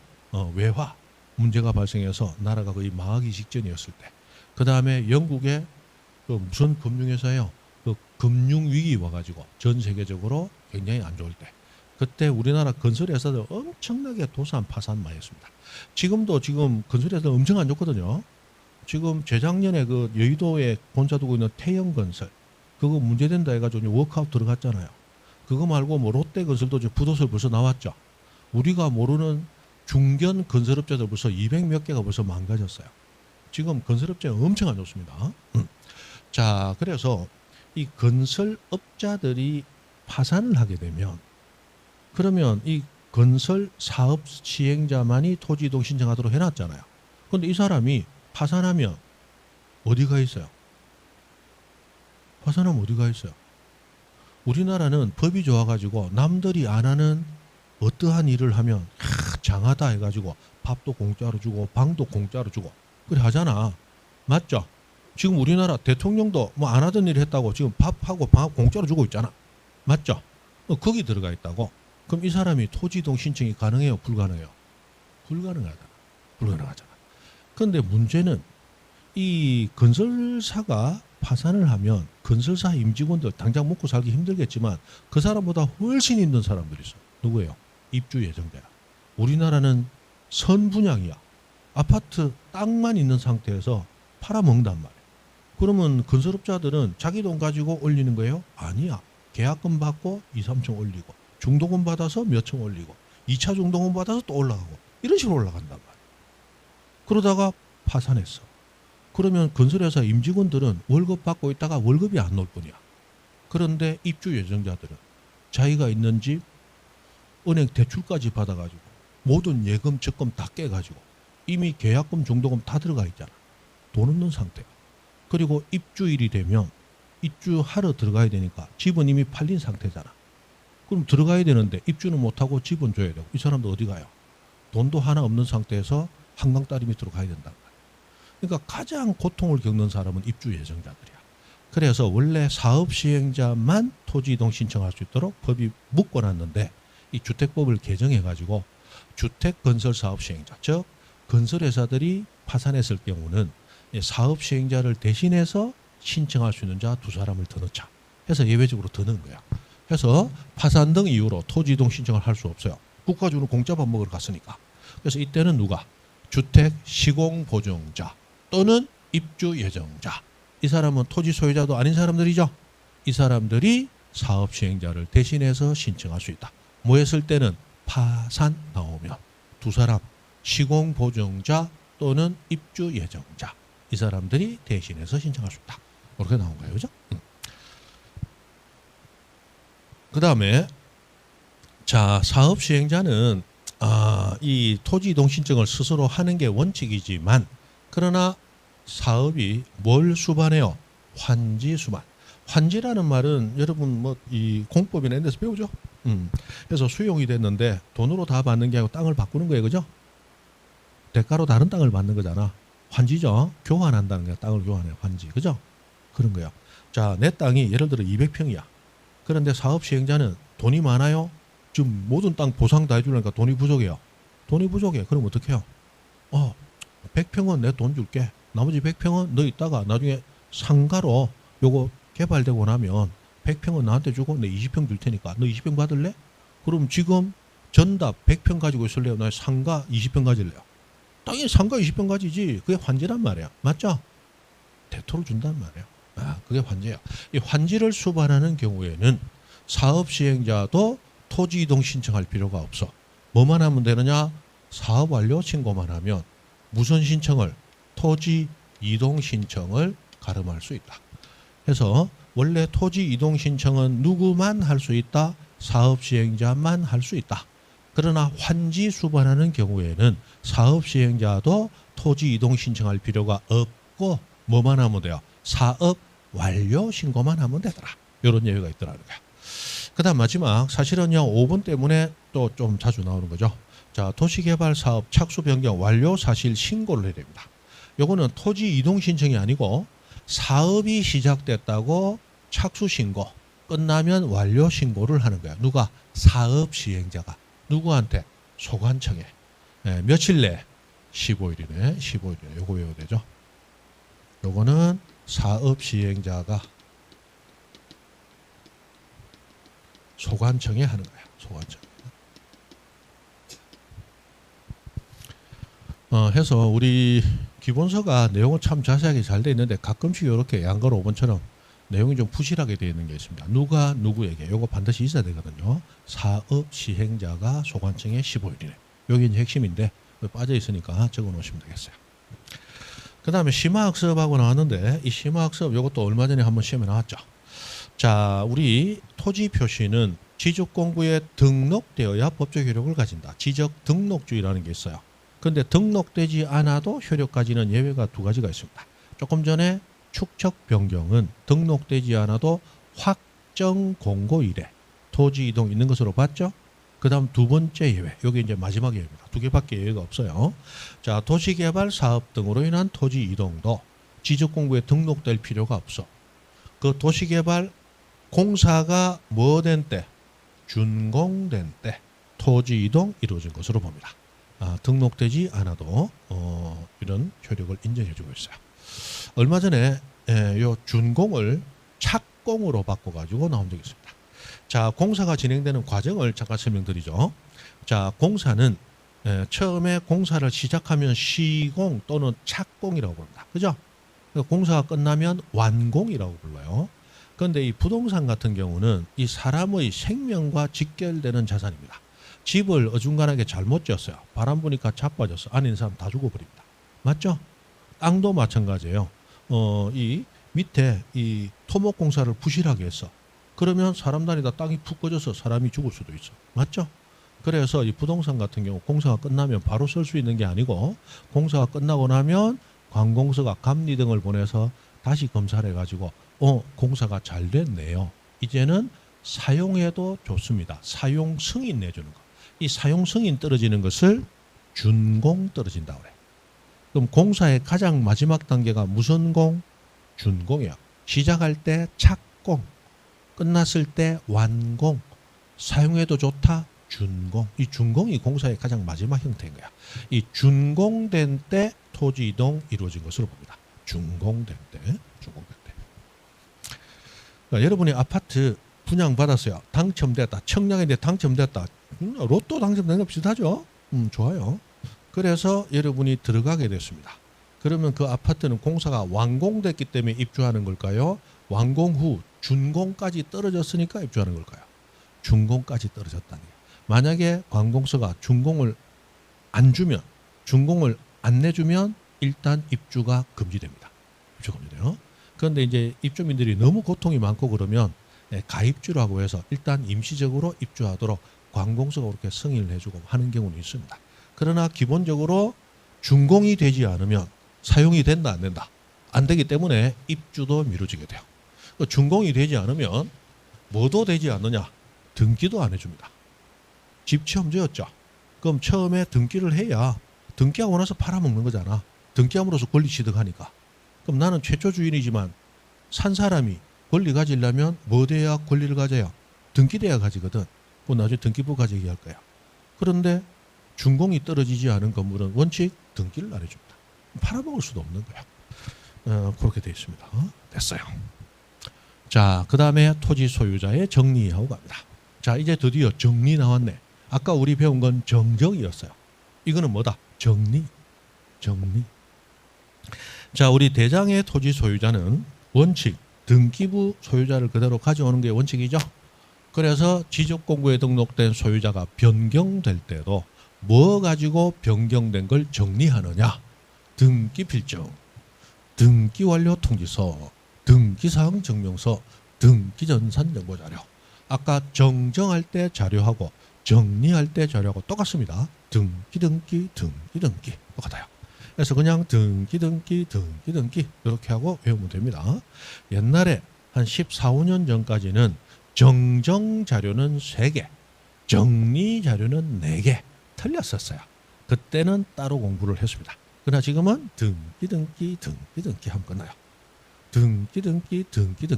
Speaker 1: 외화 문제가 발생해서 나라가 거의 망하기 직전이었을 때 그 다음에 영국의 그 무슨 금융회사예요? 그 금융위기 와가지고 전 세계적으로 굉장히 안 좋을 때. 그때 우리나라 건설회사들 엄청나게 도산 파산 많이 했습니다. 지금도 지금 건설회사들 엄청 안 좋거든요. 지금 재작년에 그 여의도에 본사 두고 있는 태영건설 그거 문제된다 해가지고 워크아웃 들어갔잖아요. 그거 말고 뭐 롯데건설도 지금 부도설 벌써 나왔죠. 우리가 모르는 중견 건설업자들 벌써 200 몇 개가 벌써 망가졌어요. 지금 건설업체가 엄청 안 좋습니다. 자, 그래서 이 건설업자들이 파산을 하게 되면 그러면 이 건설 사업 시행자만이 토지 이동 신청하도록 해놨잖아요. 그런데 이 사람이 파산하면 어디가 있어요? 파산하면 어디가 있어요? 우리나라는 법이 좋아가지고 남들이 안 하는 어떠한 일을 하면 장하다 해가지고 밥도 공짜로 주고 방도 공짜로 주고 그래 하잖아. 맞죠? 지금 우리나라 대통령도 뭐 안 하던 일 했다고 지금 밥하고 방 공짜로 주고 있잖아. 맞죠? 거기 들어가 있다고. 그럼 이 사람이 토지 이동 신청이 가능해요? 불가능해요? 불가능하잖아. 그런데 문제는 이 건설사가 파산을 하면 건설사 임직원들 당장 먹고 살기 힘들겠지만 그 사람보다 훨씬 힘든 사람들이 있어. 누구예요? 입주 예정자야. 우리나라는 선분양이야. 아파트 땅만 있는 상태에서 팔아먹는단 말이야. 그러면 건설업자들은 자기 돈 가지고 올리는 거예요? 아니야. 계약금 받고 2, 3천 올리고 중도금 받아서 몇천 올리고 2차 중도금 받아서 또 올라가고 이런 식으로 올라간단 말이야. 그러다가 파산했어. 그러면 건설회사 임직원들은 월급 받고 있다가 월급이 안 나올 뿐이야. 그런데 입주 예정자들은 자기가 있는 집 은행 대출까지 받아가지고 모든 예금 적금 다 깨가지고 이미 계약금 중도금 다 들어가 있잖아. 돈 없는 상태야. 그리고 입주일이 되면 입주하러 들어가야 되니까 집은 이미 팔린 상태잖아. 그럼 들어가야 되는데 입주는 못하고 집은 줘야 되고 이 사람도 어디 가요? 돈도 하나 없는 상태에서 한강다리 밑으로 가야 된단 말이야. 그러니까 가장 고통을 겪는 사람은 입주 예정자들이야. 그래서 원래 사업 시행자만 토지 이동 신청할 수 있도록 법이 묶어놨는데 이 주택법을 개정해가지고 주택 건설 사업 시행자, 즉 건설회사들이 파산했을 경우는 사업 시행자를 대신해서 신청할 수 있는 자 두 사람을 더 넣자. 해서 예외적으로 더 넣은 거야. 해서 파산 등 이유로 토지 이동 신청을 할 수 없어요. 국가주는 공짜 밥 먹으러 갔으니까. 그래서 이때는 누가? 주택 시공 보증자 또는 입주 예정자. 이 사람은 토지 소유자도 아닌 사람들이죠. 이 사람들이 사업 시행자를 대신해서 신청할 수 있다. 뭐 했을 때는 파산 나오면 두 사람 시공 보증자 또는 입주 예정자 이 사람들이 대신해서 신청할 수 있다. 그렇게 나온 거예요. 그죠? 그 다음에 자 사업 시행자는 이 토지 이동 신청을 스스로 하는 게 원칙이지만 그러나 사업이 뭘 수반해요? 환지 수반. 환지라는 말은 여러분 뭐 이 공법이나 이런 데서 배우죠. 그래서 수용이 됐는데 돈으로 다 받는 게 아니고 땅을 바꾸는 거예요. 그죠? 대가로 다른 땅을 받는 거잖아. 환지죠. 교환한다는 거야. 땅을 교환해요. 환지. 그죠? 그런 거야. 자, 내 땅이 예를 들어 200평이야. 그런데 사업 시행자는 돈이 많아요. 지금 모든 땅 보상 다 해주려니까 돈이 부족해요. 돈이 부족해. 그럼 어떻게 해요? 100평은 내 돈 줄게. 나머지 100평은 너 있다가 나중에 상가로 요거 개발되고 나면 100평은 나한테 주고 내 20평 줄 테니까 너 20평 받을래? 그럼 지금 전답 100평 가지고 있을래요? 나 상가 20평 가질래요? 당연히 상가 20평 가지지. 그게 환지란 말이야. 맞죠? 대토를 준단 말이야. 그게 환지야. 이 환지를 수반하는 경우에는 사업 시행자도 토지 이동 신청할 필요가 없어. 뭐만 하면 되느냐? 사업 완료 신고만 하면 무슨 신청을? 토지 이동 신청을 가름할 수 있다. 그래서 원래 토지 이동 신청은 누구만 할 수 있다? 사업 시행자만 할 수 있다. 그러나 환지 수반하는 경우에는 사업 시행자도 토지 이동 신청할 필요가 없고 뭐만 하면 돼요? 사업 완료 신고만 하면 되더라. 이런 예외가 있더라는 거야. 그 다음 마지막 사실은요 5번 때문에 또 좀 자주 나오는 거죠. 자 도시개발 사업 착수 변경 완료 사실 신고를 해야 됩니다. 요거는 토지 이동 신청이 아니고 사업이 시작됐다고 착수 신고 끝나면 완료 신고를 하는 거야. 누가? 사업 시행자가. 누구한테? 소관청에. 며칠 내? 15일이네. 15일이네. 요거 외워야 되죠. 요거는 사업 시행자가 소관청에 하는 거야. 소관청. 해서 우리 기본서가 내용은 참 자세하게 잘 돼 있는데 가끔씩 이렇게 양걸 5번처럼 내용이 좀 부실하게 되어 있는 게 있습니다. 누가 누구에게 요거 반드시 있어야 되거든요. 사업 시행자가 소관청에 15일이네. 여기 이제 핵심인데 빠져 있으니까 적어 놓으시면 되겠어요. 그 다음에 심화학습하고 나왔는데 이 심화학습 요것도 얼마 전에 한번 시험에 나왔죠. 자, 우리 토지 표시는 지적 공부에 등록되어야 법적 효력을 가진다. 지적 등록주의라는 게 있어요. 근데 등록되지 않아도 효력까지는 예외가 두 가지가 있습니다. 조금 전에 축척 변경은 등록되지 않아도 확정 공고 이래 토지 이동 있는 것으로 봤죠. 그 다음 두 번째 예외, 여기 이제 마지막 예외입니다. 두 개밖에 예외가 없어요. 자, 도시개발 사업 등으로 인한 토지 이동도 지적공부에 등록될 필요가 없어. 그 도시개발 공사가 뭐 된 때? 준공된 때 토지 이동 이루어진 것으로 봅니다. 등록되지 않아도 이런 효력을 인정해주고 있어요. 얼마 전에 요 준공을 착공으로 바꿔가지고 나온 적이 있습니다. 자, 공사가 진행되는 과정을 잠깐 설명드리죠. 자, 공사는 처음에 공사를 시작하면 시공 또는 착공이라고 부릅니다. 그죠? 공사가 끝나면 완공이라고 불러요. 그런데 이 부동산 같은 경우는 이 사람의 생명과 직결되는 자산입니다. 집을 어중간하게 잘못 지었어요. 바람 부니까 자빠졌어. 안에 있는 사람 다 죽어버립니다. 맞죠? 땅도 마찬가지예요. 이 밑에 이 토목 공사를 부실하게 했어. 그러면 사람 다니다 땅이 푹 꺼져서 사람이 죽을 수도 있어. 맞죠? 그래서 이 부동산 같은 경우 공사가 끝나면 바로 쓸 수 있는 게 아니고 공사가 끝나고 나면 관공서가 감리 등을 보내서 다시 검사를 해가지고 공사가 잘 됐네요. 이제는 사용해도 좋습니다. 사용 승인 내주는 거. 이 사용 승인 떨어지는 것을 준공 떨어진다고 그래. 그럼 공사의 가장 마지막 단계가 무슨 공? 준공이야. 시작할 때 착공, 끝났을 때 완공, 사용해도 좋다, 준공. 이 준공이 공사의 가장 마지막 형태인 거야. 이 준공된 때 토지 이동 이루어진 것으로 봅니다. 준공된 때. 그러니까 여러분이 아파트 분양받았어요. 당첨됐다. 청량인데 당첨됐다. 로또 당첨된 거 비슷하죠? 좋아요. 그래서 여러분이 들어가게 됐습니다. 그러면 그 아파트는 공사가 완공됐기 때문에 입주하는 걸까요? 완공 후 준공까지 떨어졌으니까 입주하는 걸까요? 준공까지 떨어졌다는 거예요. 만약에 관공서가 준공을 안 주면, 준공을 안 내주면 일단 입주가 금지됩니다. 입주 금지돼요. 그런데 이제 입주민들이 너무 고통이 많고 그러면 가입주라고 해서 일단 임시적으로 입주하도록 관공서가 그렇게 승인을 해주고 하는 경우는 있습니다. 그러나 기본적으로 준공이 되지 않으면 사용이 된다 안 된다? 안 되기 때문에 입주도 미뤄지게 돼요. 준공이 되지 않으면 뭐도 되지 않느냐? 등기도 안 해줍니다. 집 처음 지었죠? 그럼 처음에 등기를 해야 등기하고 나서 팔아먹는 거잖아. 등기함으로써 권리 취득하니까. 그럼 나는 최초 주인이지만 산 사람이 권리 가지려면 뭐 돼야 권리를 가져야? 등기돼야 가지거든. 그건 나중에 등기부 가지게 할 거야. 그런데 준공이 떨어지지 않은 건물은 원칙 등기를 안 해줍니다. 팔아먹을 수도 없는 거야. 그렇게 되어 있습니다. 됐어요. 자, 그 다음에 토지 소유자의 정리하고 갑니다. 자, 이제 드디어 정리 나왔네. 아까 우리 배운 건 정정이었어요. 이거는 뭐다? 정리. 자, 우리 대장의 토지 소유자는 원칙 등기부 소유자를 그대로 가져오는 게 원칙이죠. 그래서 지적공고에 등록된 소유자가 변경될 때도 뭐 가지고 변경된 걸 정리하느냐? 등기필증, 등기완료 통지서, 등기사항 증명서, 등기전산정보자료. 아까 정정할 때 자료하고 정리할 때 자료하고 똑같습니다. 등기 똑같아요. 그래서 그냥 등기 이렇게 하고 외우면 됩니다. 옛날에 한 14, 15년 전까지는 정정 자료는 3개, 정리 자료는 4개 틀렸었어요. 그때는 따로 공부를 했습니다. 그러나 지금은 등기 하면 끝나요. 등기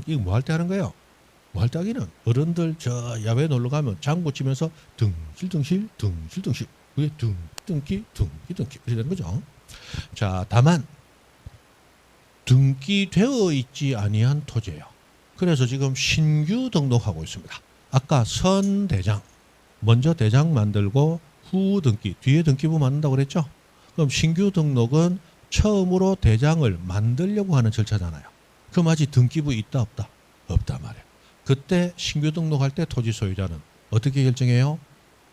Speaker 1: 이거 뭐 할 때 하는 거예요? 뭐 할 때 하기는 어른들 저 야외 놀러 가면 장구 치면서 등실 그게 등기 이렇게 되는 거죠. 자, 다만 등기되어 있지 아니한 토지예요. 그래서 지금 신규 등록하고 있습니다. 아까 선대장, 먼저 대장 만들고 후 등기, 뒤에 등기부 만든다고 그랬죠? 그럼 신규 등록은 처음으로 대장을 만들려고 하는 절차잖아요. 그럼 아직 등기부 있다 없다? 없단 말이에요. 그때 신규 등록할 때 토지 소유자는 어떻게 결정해요?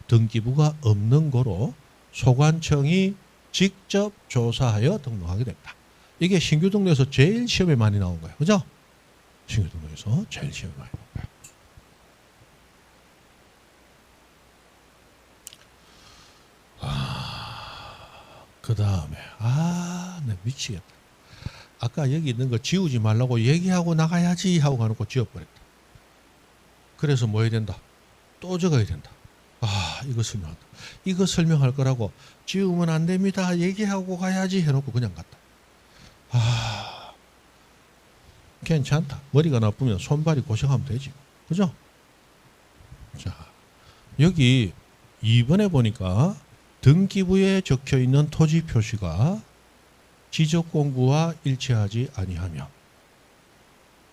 Speaker 1: 등기부가 없는 거로 소관청이 직접 조사하여 등록하게 됩니다. 이게 신규 등록에서 제일 시험에 많이 나온 거예요. 그죠? 신규 등록에서 제일 시험에 많이 나온 거예요. 그 다음에 나 미치겠다. 아까 여기 있는 거 지우지 말라고 얘기하고 나가야지 하고 가놓고 지워버렸다. 그래서 뭐 해야 된다? 또 적어야 된다. 이거 설명한다. 이거 설명할 거라고 지우면 안 됩니다. 얘기하고 가야지 해놓고 그냥 갔다. 괜찮다. 머리가 나쁘면 손발이 고생하면 되지. 그죠? 자, 여기 2번에 보니까 등기부에 적혀 있는 토지 표시가 지적공부와 일치하지 아니하며,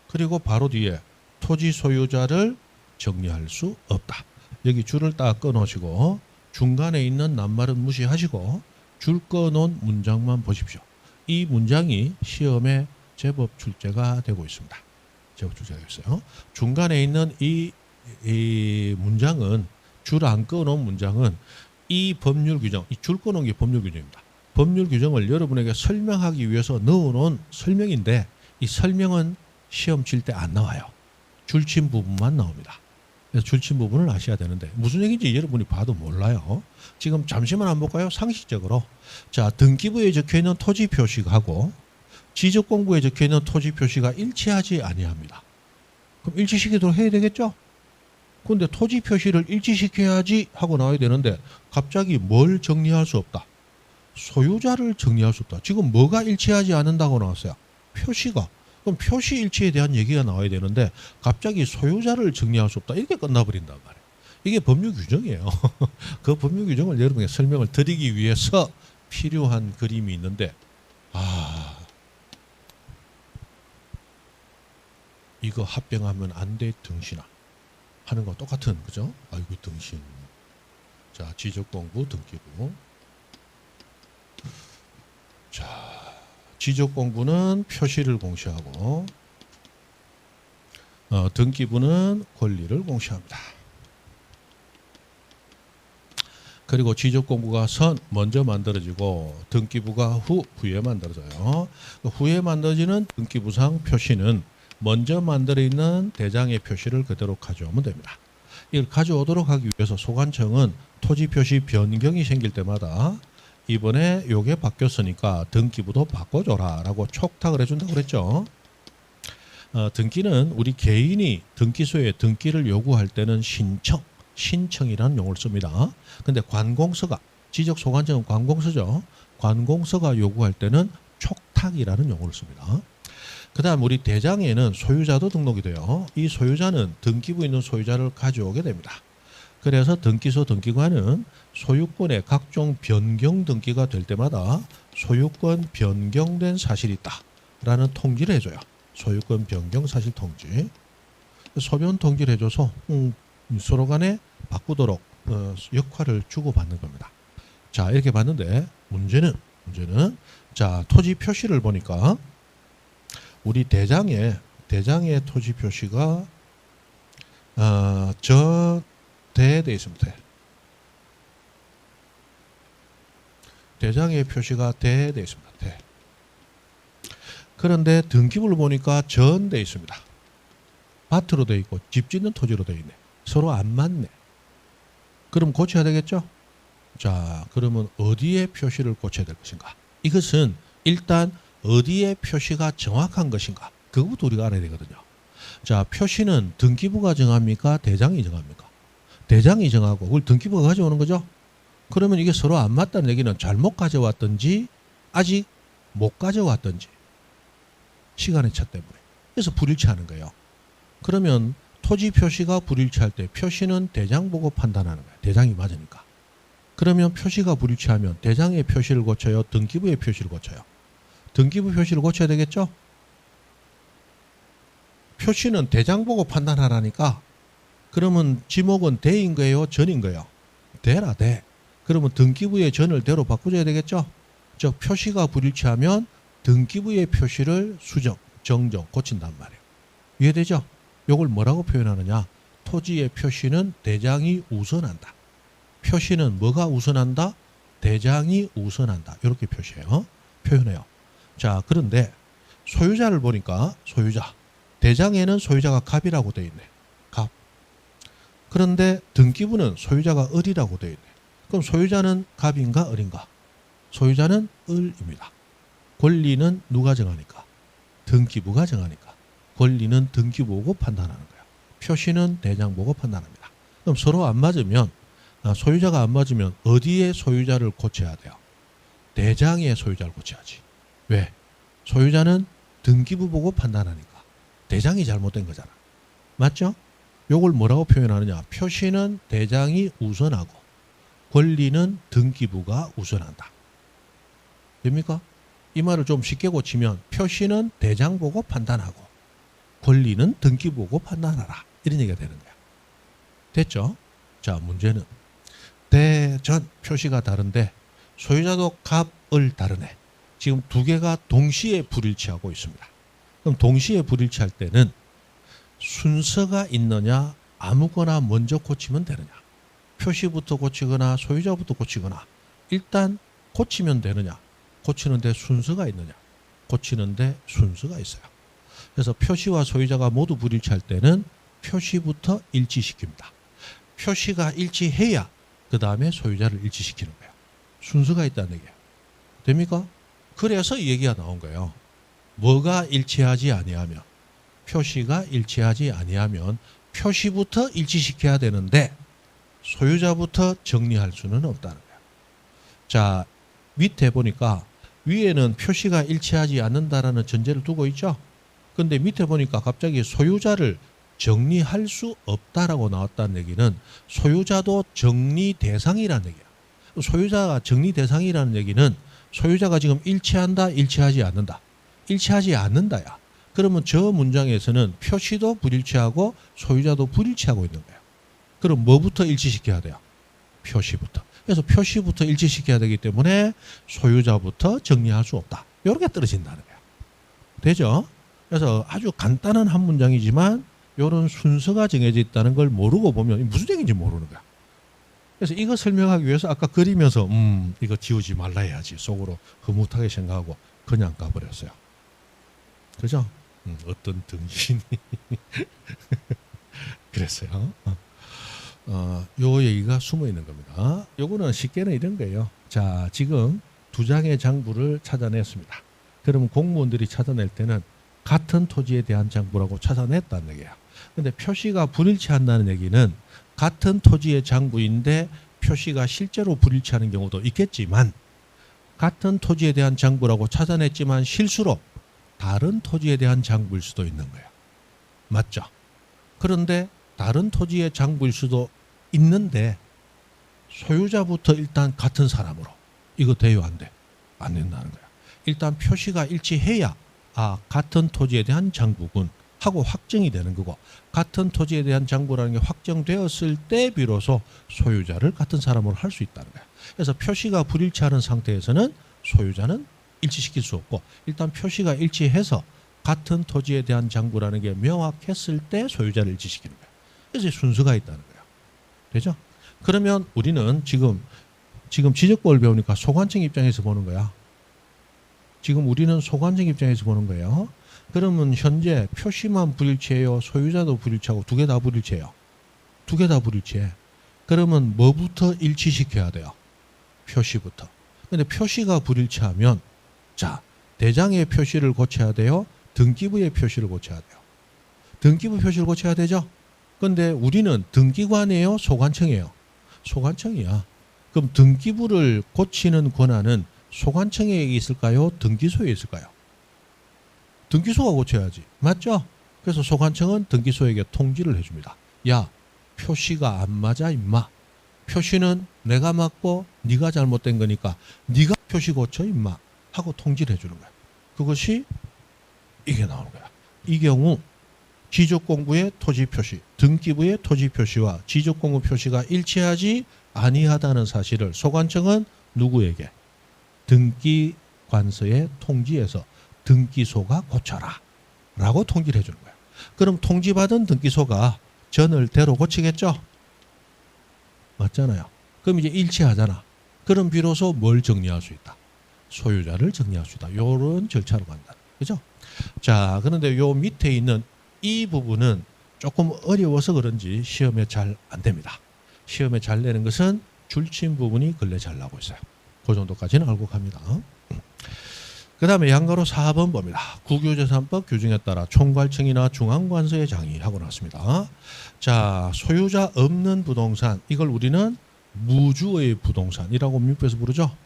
Speaker 1: 그리고 바로 뒤에 토지 소유자를 정리할 수 없다. 여기 줄을 딱 끊으시고 중간에 있는 낱말은 무시하시고 줄 끊은 문장만 보십시오. 이 문장이 시험에 제법 출제가 되고 있습니다. 제법 출제가 있어요. 중간에 있는 이 문장은, 줄 안 끊은 문장은 이 법률 규정, 이 줄 끊은 게 법률 규정입니다. 법률 규정을 여러분에게 설명하기 위해서 넣어놓은 설명인데, 이 설명은 시험 칠 때 안 나와요. 줄친 부분만 나옵니다. 그래서 줄친 부분을 아셔야 되는데 무슨 얘기인지 여러분이 봐도 몰라요. 지금 잠시만 한번 볼까요? 상식적으로. 자, 등기부에 적혀있는 토지 표시하고 지적공부에 적혀있는 토지 표시가 일치하지 아니합니다. 그럼 일치시키도록 해야 되겠죠? 그런데 토지 표시를 일치시켜야지 하고 나와야 되는데 갑자기 뭘 정리할 수 없다? 소유자를 정리할 수 없다. 지금 뭐가 일치하지 않는다고 나왔어요? 표시가. 그럼 표시 일치에 대한 얘기가 나와야 되는데 갑자기 소유자를 정리할 수 없다. 이렇게 끝나버린단 말이에요. 이게 법률 규정이에요. 그 법률 규정을 여러분에게 설명을 드리기 위해서 필요한 그림이 있는데, 이거 합병하면 안 돼 등신아 하는 거 똑같은, 그죠? 아이고 등신. 자, 지적공부 등기부. 자, 지적공부는 표시를 공시하고 등기부는 권리를 공시합니다. 그리고 지적공부가 먼저 만들어지고 등기부가 후에 만들어져요. 후에 만들어지는 등기부상 표시는 먼저 만들어 있는 대장의 표시를 그대로 가져오면 됩니다. 이걸 가져오도록 하기 위해서 소관청은 토지 표시 변경이 생길 때마다 이번에 요게 바뀌었으니까 등기부도 바꿔줘라 라고 촉탁을 해준다고 그랬죠. 등기는 우리 개인이 등기소에 등기를 요구할 때는 신청이라는 용어를 씁니다. 근데 관공서가, 지적소관청은 관공서죠. 관공서가 요구할 때는 촉탁이라는 용어를 씁니다. 그 다음 우리 대장에는 소유자도 등록이 돼요. 이 소유자는 등기부에 있는 소유자를 가져오게 됩니다. 그래서 등기소 등기관은 소유권의 각종 변경 등기가 될 때마다 소유권 변경된 사실이 있다라는 통지를 해줘요. 소유권 변경 사실 통지. 소변 통지를 해줘서 서로 간에 바꾸도록 역할을 주고받는 겁니다. 자, 이렇게 봤는데 문제는 자, 토지 표시를 보니까 우리 대장의 토지 표시가 대에 있습니다. 대장의 표시가 대에 있습니다. 대. 그런데 등기부를 보니까 전돼 있습니다. 밭으로 돼 있고 집 짓는 토지로 돼 있네. 서로 안 맞네. 그럼 고쳐야 되겠죠? 자, 그러면 어디에 표시를 고쳐야 될 것인가? 이것은 일단 어디에 표시가 정확한 것인가? 그것부터 우리가 알아야 되거든요. 자, 표시는 등기부가 정합니까? 대장이 정합니까? 대장이 정하고 그걸 등기부가 가져오는 거죠. 그러면 이게 서로 안 맞다는 얘기는 잘못 가져왔든지 아직 못 가져왔든지 시간의 차 때문에. 그래서 불일치하는 거예요. 그러면 토지 표시가 불일치할 때 표시는 대장 보고 판단하는 거예요. 대장이 맞으니까. 그러면 표시가 불일치하면 대장의 표시를 고쳐요? 등기부의 표시를 고쳐요? 등기부 표시를 고쳐야 되겠죠? 표시는 대장 보고 판단하라니까. 그러면 지목은 대인 거예요, 전인 거예요? 대라 대. 그러면 등기부의 전을 대로 바꿔줘야 되겠죠? 즉 표시가 불일치하면 등기부의 표시를 수정, 정정, 고친단 말이에요. 이해되죠? 이걸 뭐라고 표현하느냐? 토지의 표시는 대장이 우선한다. 표시는 뭐가 우선한다? 대장이 우선한다. 이렇게 표시해요. 표현해요. 자, 그런데 소유자를 보니까 소유자. 대장에는 소유자가 갑이라고 되어 있네. 갑. 그런데 등기부는 소유자가 을이라고 되어 있네. 그럼 소유자는 갑인가 을인가? 소유자는 을입니다. 권리는 누가 정하니까? 등기부가 정하니까. 권리는 등기부 보고 판단하는 거야. 표시는 대장 보고 판단합니다. 그럼 서로 안 맞으면 소유자가 안 맞으면 어디에 소유자를 고쳐야 돼요? 대장의 소유자를 고쳐야지. 왜? 소유자는 등기부 보고 판단하니까. 대장이 잘못된 거잖아. 맞죠? 요걸 뭐라고 표현하느냐? 표시는 대장이 우선하고 권리는 등기부가 우선한다. 됩니까? 이 말을 좀 쉽게 고치면 표시는 대장 보고 판단하고 권리는 등기부 보고 판단하라. 이런 얘기가 되는 거야. 됐죠? 자, 문제는 대전 표시가 다른데 소유자도 갑을 다르네. 지금 두 개가 동시에 불일치하고 있습니다. 그럼 동시에 불일치할 때는 순서가 있느냐, 아무거나 먼저 고치면 되느냐, 표시부터 고치거나 소유자부터 고치거나, 일단 고치면 되느냐, 고치는데 순서가 있느냐, 고치는데 순서가 있어요. 그래서 표시와 소유자가 모두 불일치할 때는 표시부터 일치시킵니다. 표시가 일치해야 그 다음에 소유자를 일치시키는 거예요. 순서가 있다는 얘기예요. 됩니까? 그래서 이 얘기가 나온 거예요. 뭐가 일치하지 아니하면, 표시가 일치하지 아니하면 표시부터 일치시켜야 되는데 소유자부터 정리할 수는 없다는 거예요. 자, 밑에 보니까 위에는 표시가 일치하지 않는다라는 전제를 두고 있죠. 근데 밑에 보니까 갑자기 소유자를 정리할 수 없다라고 나왔다는 얘기는 소유자도 정리 대상이라는 얘기야. 소유자가 정리 대상이라는 얘기는 소유자가 지금 일치한다, 일치하지 않는다. 일치하지 않는다야. 그러면 저 문장에서는 표시도 불일치하고 소유자도 불일치하고 있는 거예요. 그럼 뭐부터 일치시켜야 돼요? 표시부터. 그래서 표시부터 일치시켜야 되기 때문에 소유자부터 정리할 수 없다. 이렇게 떨어진다는 거예요. 되죠? 그래서 아주 간단한 한 문장이지만 이런 순서가 정해져 있다는 걸 모르고 보면 무슨 얘기인지 모르는 거야. 그래서 이거 설명하기 위해서 아까 그리면서 이거 지우지 말라 해야지 속으로 흐뭇하게 생각하고 그냥 가버렸어요. 그죠? 어떤 등신이 그랬어요. 요 얘기가 숨어 있는 겁니다. 요거는 쉽게는 이런 거예요. 자, 지금 두 장의 장부를 찾아냈습니다. 그러면 공무원들이 찾아낼 때는 같은 토지에 대한 장부라고 찾아냈다는 얘기예요. 근데 표시가 불일치한다는 얘기는 같은 토지의 장부인데 표시가 실제로 불일치하는 경우도 있겠지만 같은 토지에 대한 장부라고 찾아냈지만 실수로 다른 토지에 대한 장부일 수도 있는 거예요. 맞죠? 그런데 다른 토지의 장부일 수도 있는데 소유자부터 일단 같은 사람으로 이거 돼요, 안 돼? 안 된다는 거야. 일단 표시가 일치해야 같은 토지에 대한 장부군 하고 확정이 되는 거고, 같은 토지에 대한 장부라는 게 확정되었을 때 비로소 소유자를 같은 사람으로 할 수 있다는 거야. 그래서 표시가 불일치하는 상태에서는 소유자는 일치시킬 수 없고, 일단 표시가 일치해서 같은 토지에 대한 장부라는 게 명확했을 때 소유자를 일치시키는 거야. 그래서 순서가 있다는 거야. 되죠? 그러면 우리는 지금 지적법을 배우니까 소관청 입장에서 보는 거야. 지금 우리는 소관청 입장에서 보는 거예요. 그러면 현재 표시만 불일치해요? 소유자도 불일치하고 두 개 다 불일치해요? 두 개 다 불일치해. 그러면 뭐부터 일치시켜야 돼요? 표시부터. 근데 표시가 불일치하면 자, 대장의 표시를 고쳐야 돼요? 등기부의 표시를 고쳐야 돼요? 등기부 표시를 고쳐야 되죠? 근데 우리는 등기관이에요? 소관청이에요? 소관청이야. 그럼 등기부를 고치는 권한은 소관청에 있을까요? 등기소에 있을까요? 등기소가 고쳐야지. 맞죠? 그래서 소관청은 등기소에게 통지를 해줍니다. 야, 표시가 안 맞아 임마. 표시는 내가 맞고 네가 잘못된 거니까 네가 표시 고쳐 임마 하고 통지를 해주는 거야. 그것이 이게 나오는 거야. 이 경우 지적공부의 토지 표시, 등기부의 토지 표시와 지적공부 표시가 일치하지 아니하다는 사실을 소관청은 누구에게? 등기관서에 통지해서 등기소가 고쳐라 라고 통지를 해주는 거예요. 그럼 통지받은 등기소가 전을 대로 고치겠죠? 맞잖아요. 그럼 이제 일치하잖아. 그럼 비로소 뭘 정리할 수 있다? 소유자를 정리할 수 있다. 이런 절차로 간다. 그죠? 자, 그런데 요 밑에 있는 이 부분은 조금 어려워서 그런지 시험에 잘 안 됩니다. 시험에 잘 내는 것은 줄친 부분이 근래 잘 나오고 있어요. 그 정도까지는 알고 갑니다. 그 다음에 양가로 4번 봅니다. 국유재산법 규정에 따라 총괄청이나 중앙관서의 장의하고 나왔습니다. 자, 소유자 없는 부동산, 이걸 우리는 무주의 부동산이라고 민법에서 부르죠.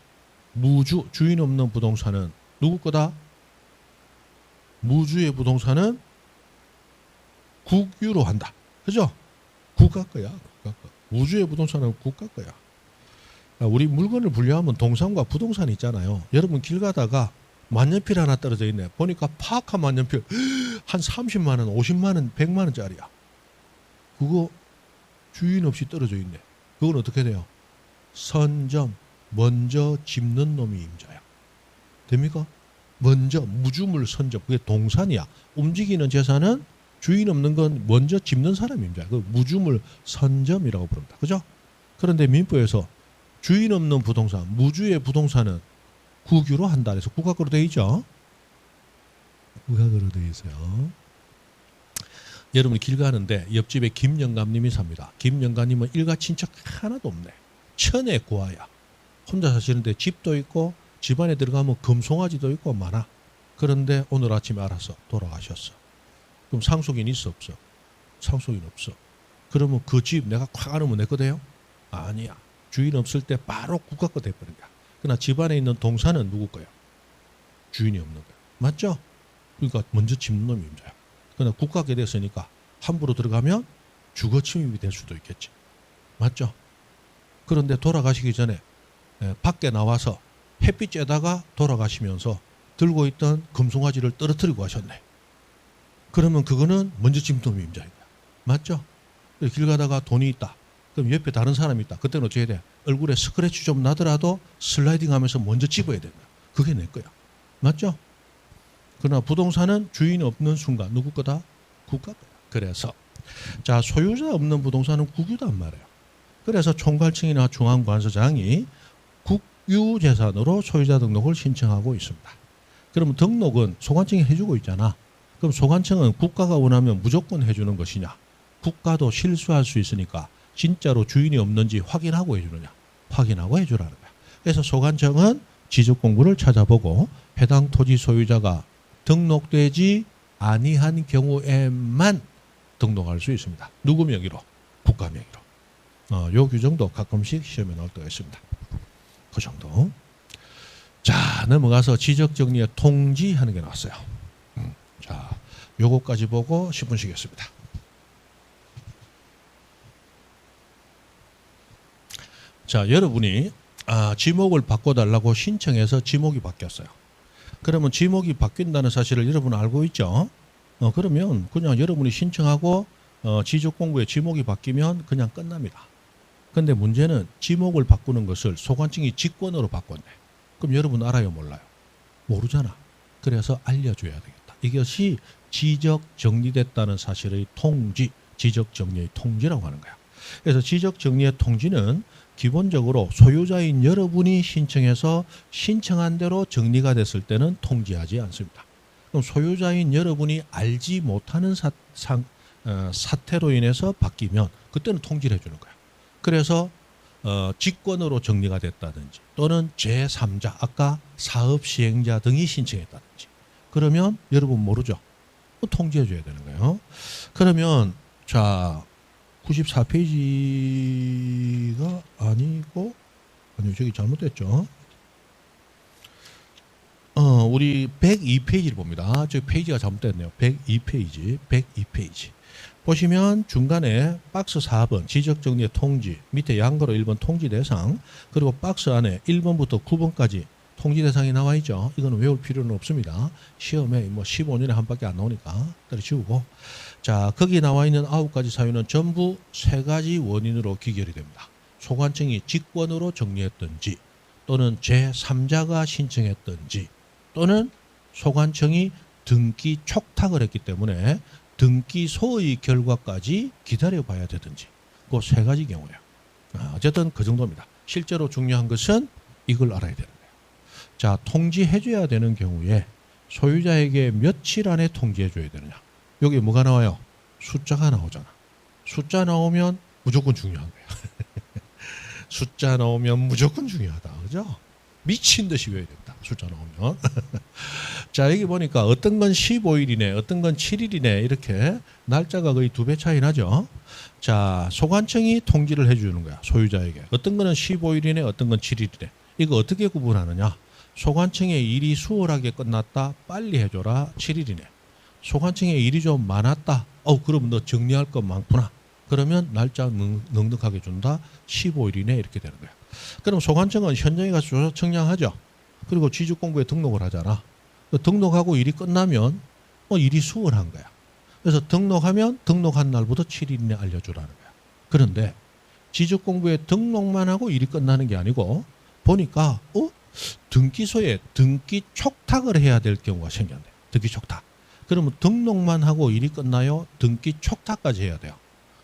Speaker 1: 무주, 주인 없는 부동산은 누구 거다? 무주의 부동산은 국유로 한다. 그죠? 국가 거야. 국가 거. 무주의 부동산은 국가 거야. 우리 물건을 분류하면 동산과 부동산이 있잖아요. 여러분 길 가다가 만년필 하나 떨어져 있네. 보니까 파악한 만년필 한 30만 원, 50만 원, 100만 원짜리야. 그거 주인 없이 떨어져 있네. 그건 어떻게 돼요? 선점, 먼저 짚는 놈이 임자야. 됩니까? 먼저 무주물 선점, 그게 동산이야. 움직이는 재산은 주인 없는 건 먼저 짚는 사람이 임자야. 그 무주물 선점이라고 부릅니다. 그죠? 그런데 민법에서 주인 없는 부동산, 무주의 부동산은 국유로 한다. 그래서 국가거로 되어 있죠. 국가거로 되어 있어요. 여러분이 길 가는데 옆집에 김영감님이 삽니다. 김영감님은 일가 친척 하나도 없네. 천의 고아야. 혼자 사시는데 집도 있고 집안에 들어가면 금송아지도 있고 많아. 그런데 오늘 아침에 알아서 돌아가셨어. 그럼 상속인 있어 없어? 상속인 없어. 그러면 그 집 내가 콱 안으면 내 거돼요? 아니야. 주인 없을 때 바로 국가 거 돼버린 거야. 그러나 집안에 있는 동산은 누구 거야? 주인이 없는 거야. 맞죠? 그러니까 먼저 짚는 놈이 임자야. 그러나 국가게 됐으니까 함부로 들어가면 주거 침입이 될 수도 있겠지. 맞죠? 그런데 돌아가시기 전에 밖에 나와서 햇빛 쬐다가 돌아가시면서 들고 있던 금송아지를 떨어뜨리고 가셨네. 그러면 그거는 먼저 짚는 놈이 임자인 거야. 맞죠? 길 가다가 돈이 있다. 그럼 옆에 다른 사람이 있다. 그때는 어떻게 해야 돼? 얼굴에 스크래치 좀 나더라도 슬라이딩 하면서 먼저 집어야 된다. 그게 내 거야. 맞죠? 그러나 부동산은 주인이 없는 순간 누구 거다? 국가 거다. 그래서 자, 소유자 없는 부동산은 국유단 말이에요. 그래서 총괄청이나 중앙관서장이 국유재산으로 소유자 등록을 신청하고 있습니다. 그러면 등록은 소관청이 해주고 있잖아. 그럼 소관청은 국가가 원하면 무조건 해주는 것이냐? 국가도 실수할 수 있으니까 진짜로 주인이 없는지 확인하고 해주느냐? 확인하고 해주라는 거야. 그래서 소관청은 지적공부를 찾아보고 해당 토지 소유자가 등록되지 아니한 경우에만 등록할 수 있습니다. 누구 명의로? 국가 명의로. 요 규정도 가끔씩 시험에 나올 때가 있습니다. 그 정도. 자, 넘어가서 지적정리의 통지하는 게 나왔어요. 자, 요거까지 보고 10분 쉬겠습니다. 자, 여러분이 지목을 바꿔달라고 신청해서 지목이 바뀌었어요. 그러면 지목이 바뀐다는 사실을 여러분 알고 있죠? 그러면 그냥 여러분이 신청하고 지적공부에 지목이 바뀌면 그냥 끝납니다. 근데 문제는 지목을 바꾸는 것을 소관청이 직권으로 바꿨네. 그럼 여러분 알아요, 몰라요? 모르잖아. 그래서 알려줘야 되겠다. 이것이 지적 정리됐다는 사실의 통지, 지적 정리의 통지라고 하는 거야. 그래서 지적 정리의 통지는 기본적으로 소유자인 여러분이 신청해서 신청한 대로 정리가 됐을 때는 통지하지 않습니다. 그럼 소유자인 여러분이 알지 못하는 사태로 인해서 바뀌면 그때는 통지를 해주는 거야. 그래서 직권으로 정리가 됐다든지 또는 제3자, 아까 사업시행자 등이 신청했다든지 그러면 여러분 모르죠? 통지해 줘야 되는 거예요. 그러면 자 94페이지가 아니고 저기 잘못됐죠. 우리 102페이지를 봅니다. 저 페이지가 잘못됐네요. 102페이지. 보시면 중간에 박스 4번 지적정리의 통지, 밑에 양가로 1번 통지 대상, 그리고 박스 안에 1번부터 9번까지 통지 대상이 나와 있죠. 이거는 외울 필요는 없습니다. 시험에 뭐 15년에 한 밖에 안 나오니까 때려치우고. 자, 거기 나와 있는 9가지 사유는 전부 3가지 원인으로 기결이 됩니다. 소관청이 직권으로 정리했든지 또는 제3자가 신청했든지 또는 소관청이 등기 촉탁을 했기 때문에 등기 소의 결과까지 기다려봐야 되든지 그 3가지 경우예요. 어쨌든 그 정도입니다. 실제로 중요한 것은 이걸 알아야 되는 거예요. 자, 통지해줘야 되는 경우에 소유자에게 며칠 안에 통지해줘야 되느냐. 여기 뭐가 나와요? 숫자가 나오잖아. 숫자 나오면 무조건 중요한 거야. 숫자 나오면 무조건 중요하다. 그죠? 미친 듯이 외워야 된다. 숫자 나오면. 자, 여기 보니까 어떤 건 15일이네, 어떤 건 7일이네, 이렇게 날짜가 거의 2배 차이 나죠. 자, 소관청이 통지를 해주는 거야. 소유자에게. 어떤 거는 15일이네, 어떤 건 7일이네. 이거 어떻게 구분하느냐. 소관청의 일이 수월하게 끝났다. 빨리 해줘라. 7일이네. 소관청의 일이 좀 많았다. 그럼 너 정리할 것 많구나. 그러면 날짜 넉넉하게 준다. 15일이네. 이렇게 되는 거야. 그럼 소관청은 현장에 가서 조사 청량하죠. 그리고 지주공부에 등록을 하잖아. 등록하고 일이 끝나면 일이 수월한 거야. 그래서 등록하면 등록한 날부터 7일 이내 알려주라는 거야. 그런데 지주공부에 등록만 하고 일이 끝나는 게 아니고 보니까 등기소에 등기 촉탁을 해야 될 경우가 생겼네. 등기 촉탁. 그러면 등록만 하고 일이 끝나요? 등기 촉탁까지 해야 돼요.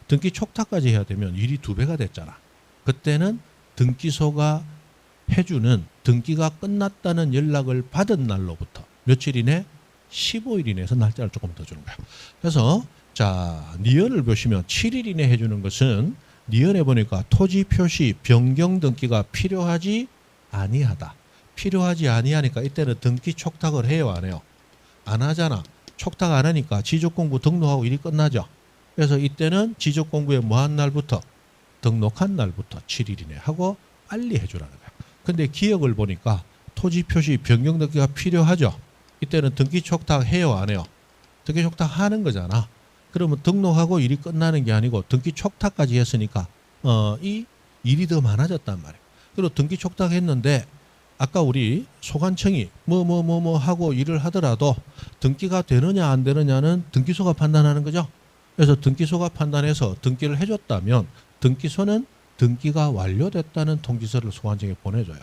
Speaker 1: 등기 촉탁까지 해야 되면 일이 2배가 됐잖아. 그때는 등기소가 해주는 등기가 끝났다는 연락을 받은 날로부터 며칠 이내? 15일 이내에서 날짜를 조금 더 주는 거야. 그래서 자, 니은을 보시면 7일 이내 해주는 것은 니은에 보니까 토지 표시 변경 등기가 필요하지 아니하다. 필요하지 아니하니까 이때는 등기 촉탁을 해요, 안 해요? 안 하잖아. 촉탁 안 하니까 지적공부 등록하고 일이 끝나죠. 그래서 이때는 지적공부에 뭐 한 날부터? 등록한 날부터 7일 이내 하고 빨리 해주라는 거야. 근데 기억을 보니까 토지 표시 변경 등기가 필요하죠. 이때는 등기 촉탁 해요, 안 해요? 등기 촉탁 하는 거잖아. 그러면 등록하고 일이 끝나는 게 아니고 등기 촉탁까지 했으니까 이 일이 더 많아졌단 말이에요. 그리고 등기 촉탁 했는데 아까 우리 소관청이 뭐 하고 일을 하더라도 등기가 되느냐 안 되느냐는 등기소가 판단하는 거죠. 그래서 등기소가 판단해서 등기를 해줬다면 등기소는 등기가 완료됐다는 통지서를 소관청에 보내줘요.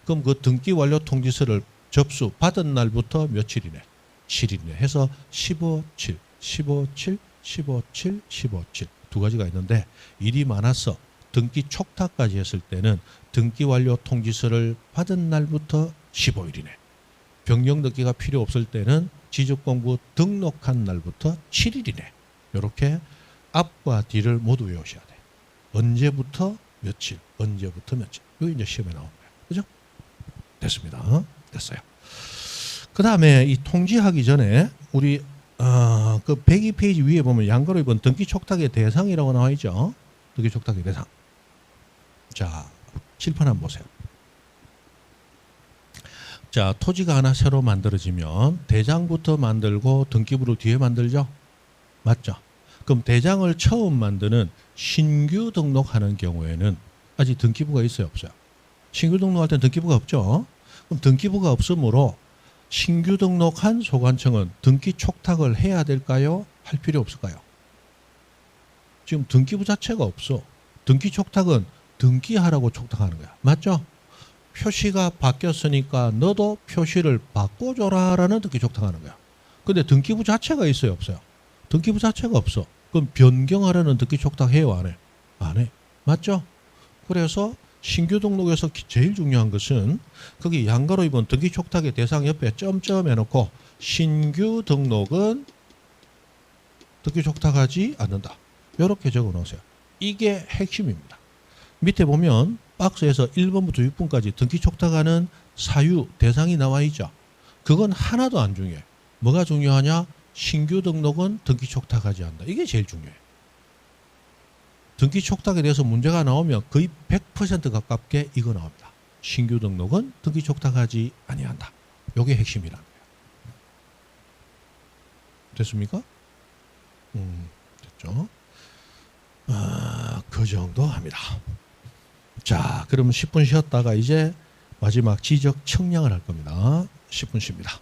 Speaker 1: 그럼 그 등기 완료 통지서를 접수 받은 날부터 며칠이네? 7일이네 해서 15.7, 15.7, 15.7, 15.7 두 가지가 있는데 일이 많아서 등기 촉탁까지 했을 때는 등기 완료 통지서를 받은 날부터 15일이네. 변경 등기가 필요 없을 때는 지적공부 등록한 날부터 7일이네. 이렇게 앞과 뒤를 모두 외우셔야 돼. 언제부터 며칠, 언제부터 며칠. 이게 이제 시험에 나온 거예요. 그죠? 됐습니다. 됐어요. 그 다음에 이 통지하기 전에 우리 그 102페이지 위에 보면 양가로 입은 등기 촉탁의 대상이라고 나와 있죠. 등기 촉탁의 대상. 자, 칠판 한번 보세요. 자, 토지가 하나 새로 만들어지면 대장부터 만들고 등기부를 뒤에 만들죠. 맞죠? 그럼 대장을 처음 만드는 신규 등록하는 경우에는 아직 등기부가 있어요, 없어요? 신규 등록할 때는 등기부가 없죠. 그럼 등기부가 없으므로 신규 등록한 소관청은 등기 촉탁을 해야 될까요? 할 필요 없을까요? 지금 등기부 자체가 없어. 등기 촉탁은 등기하라고 촉탁하는 거야. 맞죠? 표시가 바뀌었으니까 너도 표시를 바꿔줘라라는 등기 촉탁하는 거야. 근데 등기부 자체가 있어요, 없어요? 등기부 자체가 없어. 그럼 변경하라는 등기 촉탁해요, 안 해? 안 해. 맞죠? 그래서 신규 등록에서 제일 중요한 것은 거기 양가로 입은 등기 촉탁의 대상 옆에 점점 해놓고 신규 등록은 등기 촉탁하지 않는다. 이렇게 적어 놓으세요. 이게 핵심입니다. 밑에 보면 박스에서 1번부터 6번까지 등기 촉탁하는 사유 대상이 나와 있죠. 그건 하나도 안 중요해. 뭐가 중요하냐? 신규 등록은 등기 촉탁하지 않는다. 이게 제일 중요해. 등기 촉탁에 대해서 문제가 나오면 거의 100% 가깝게 이거 나옵니다. 신규 등록은 등기 촉탁하지 아니한다. 이게 핵심이라는 거예요. 됐습니까? 됐죠? 그 정도 합니다. 자, 그러면 10분 쉬었다가 이제 마지막 지적 청량을 할 겁니다. 10분 쉽니다.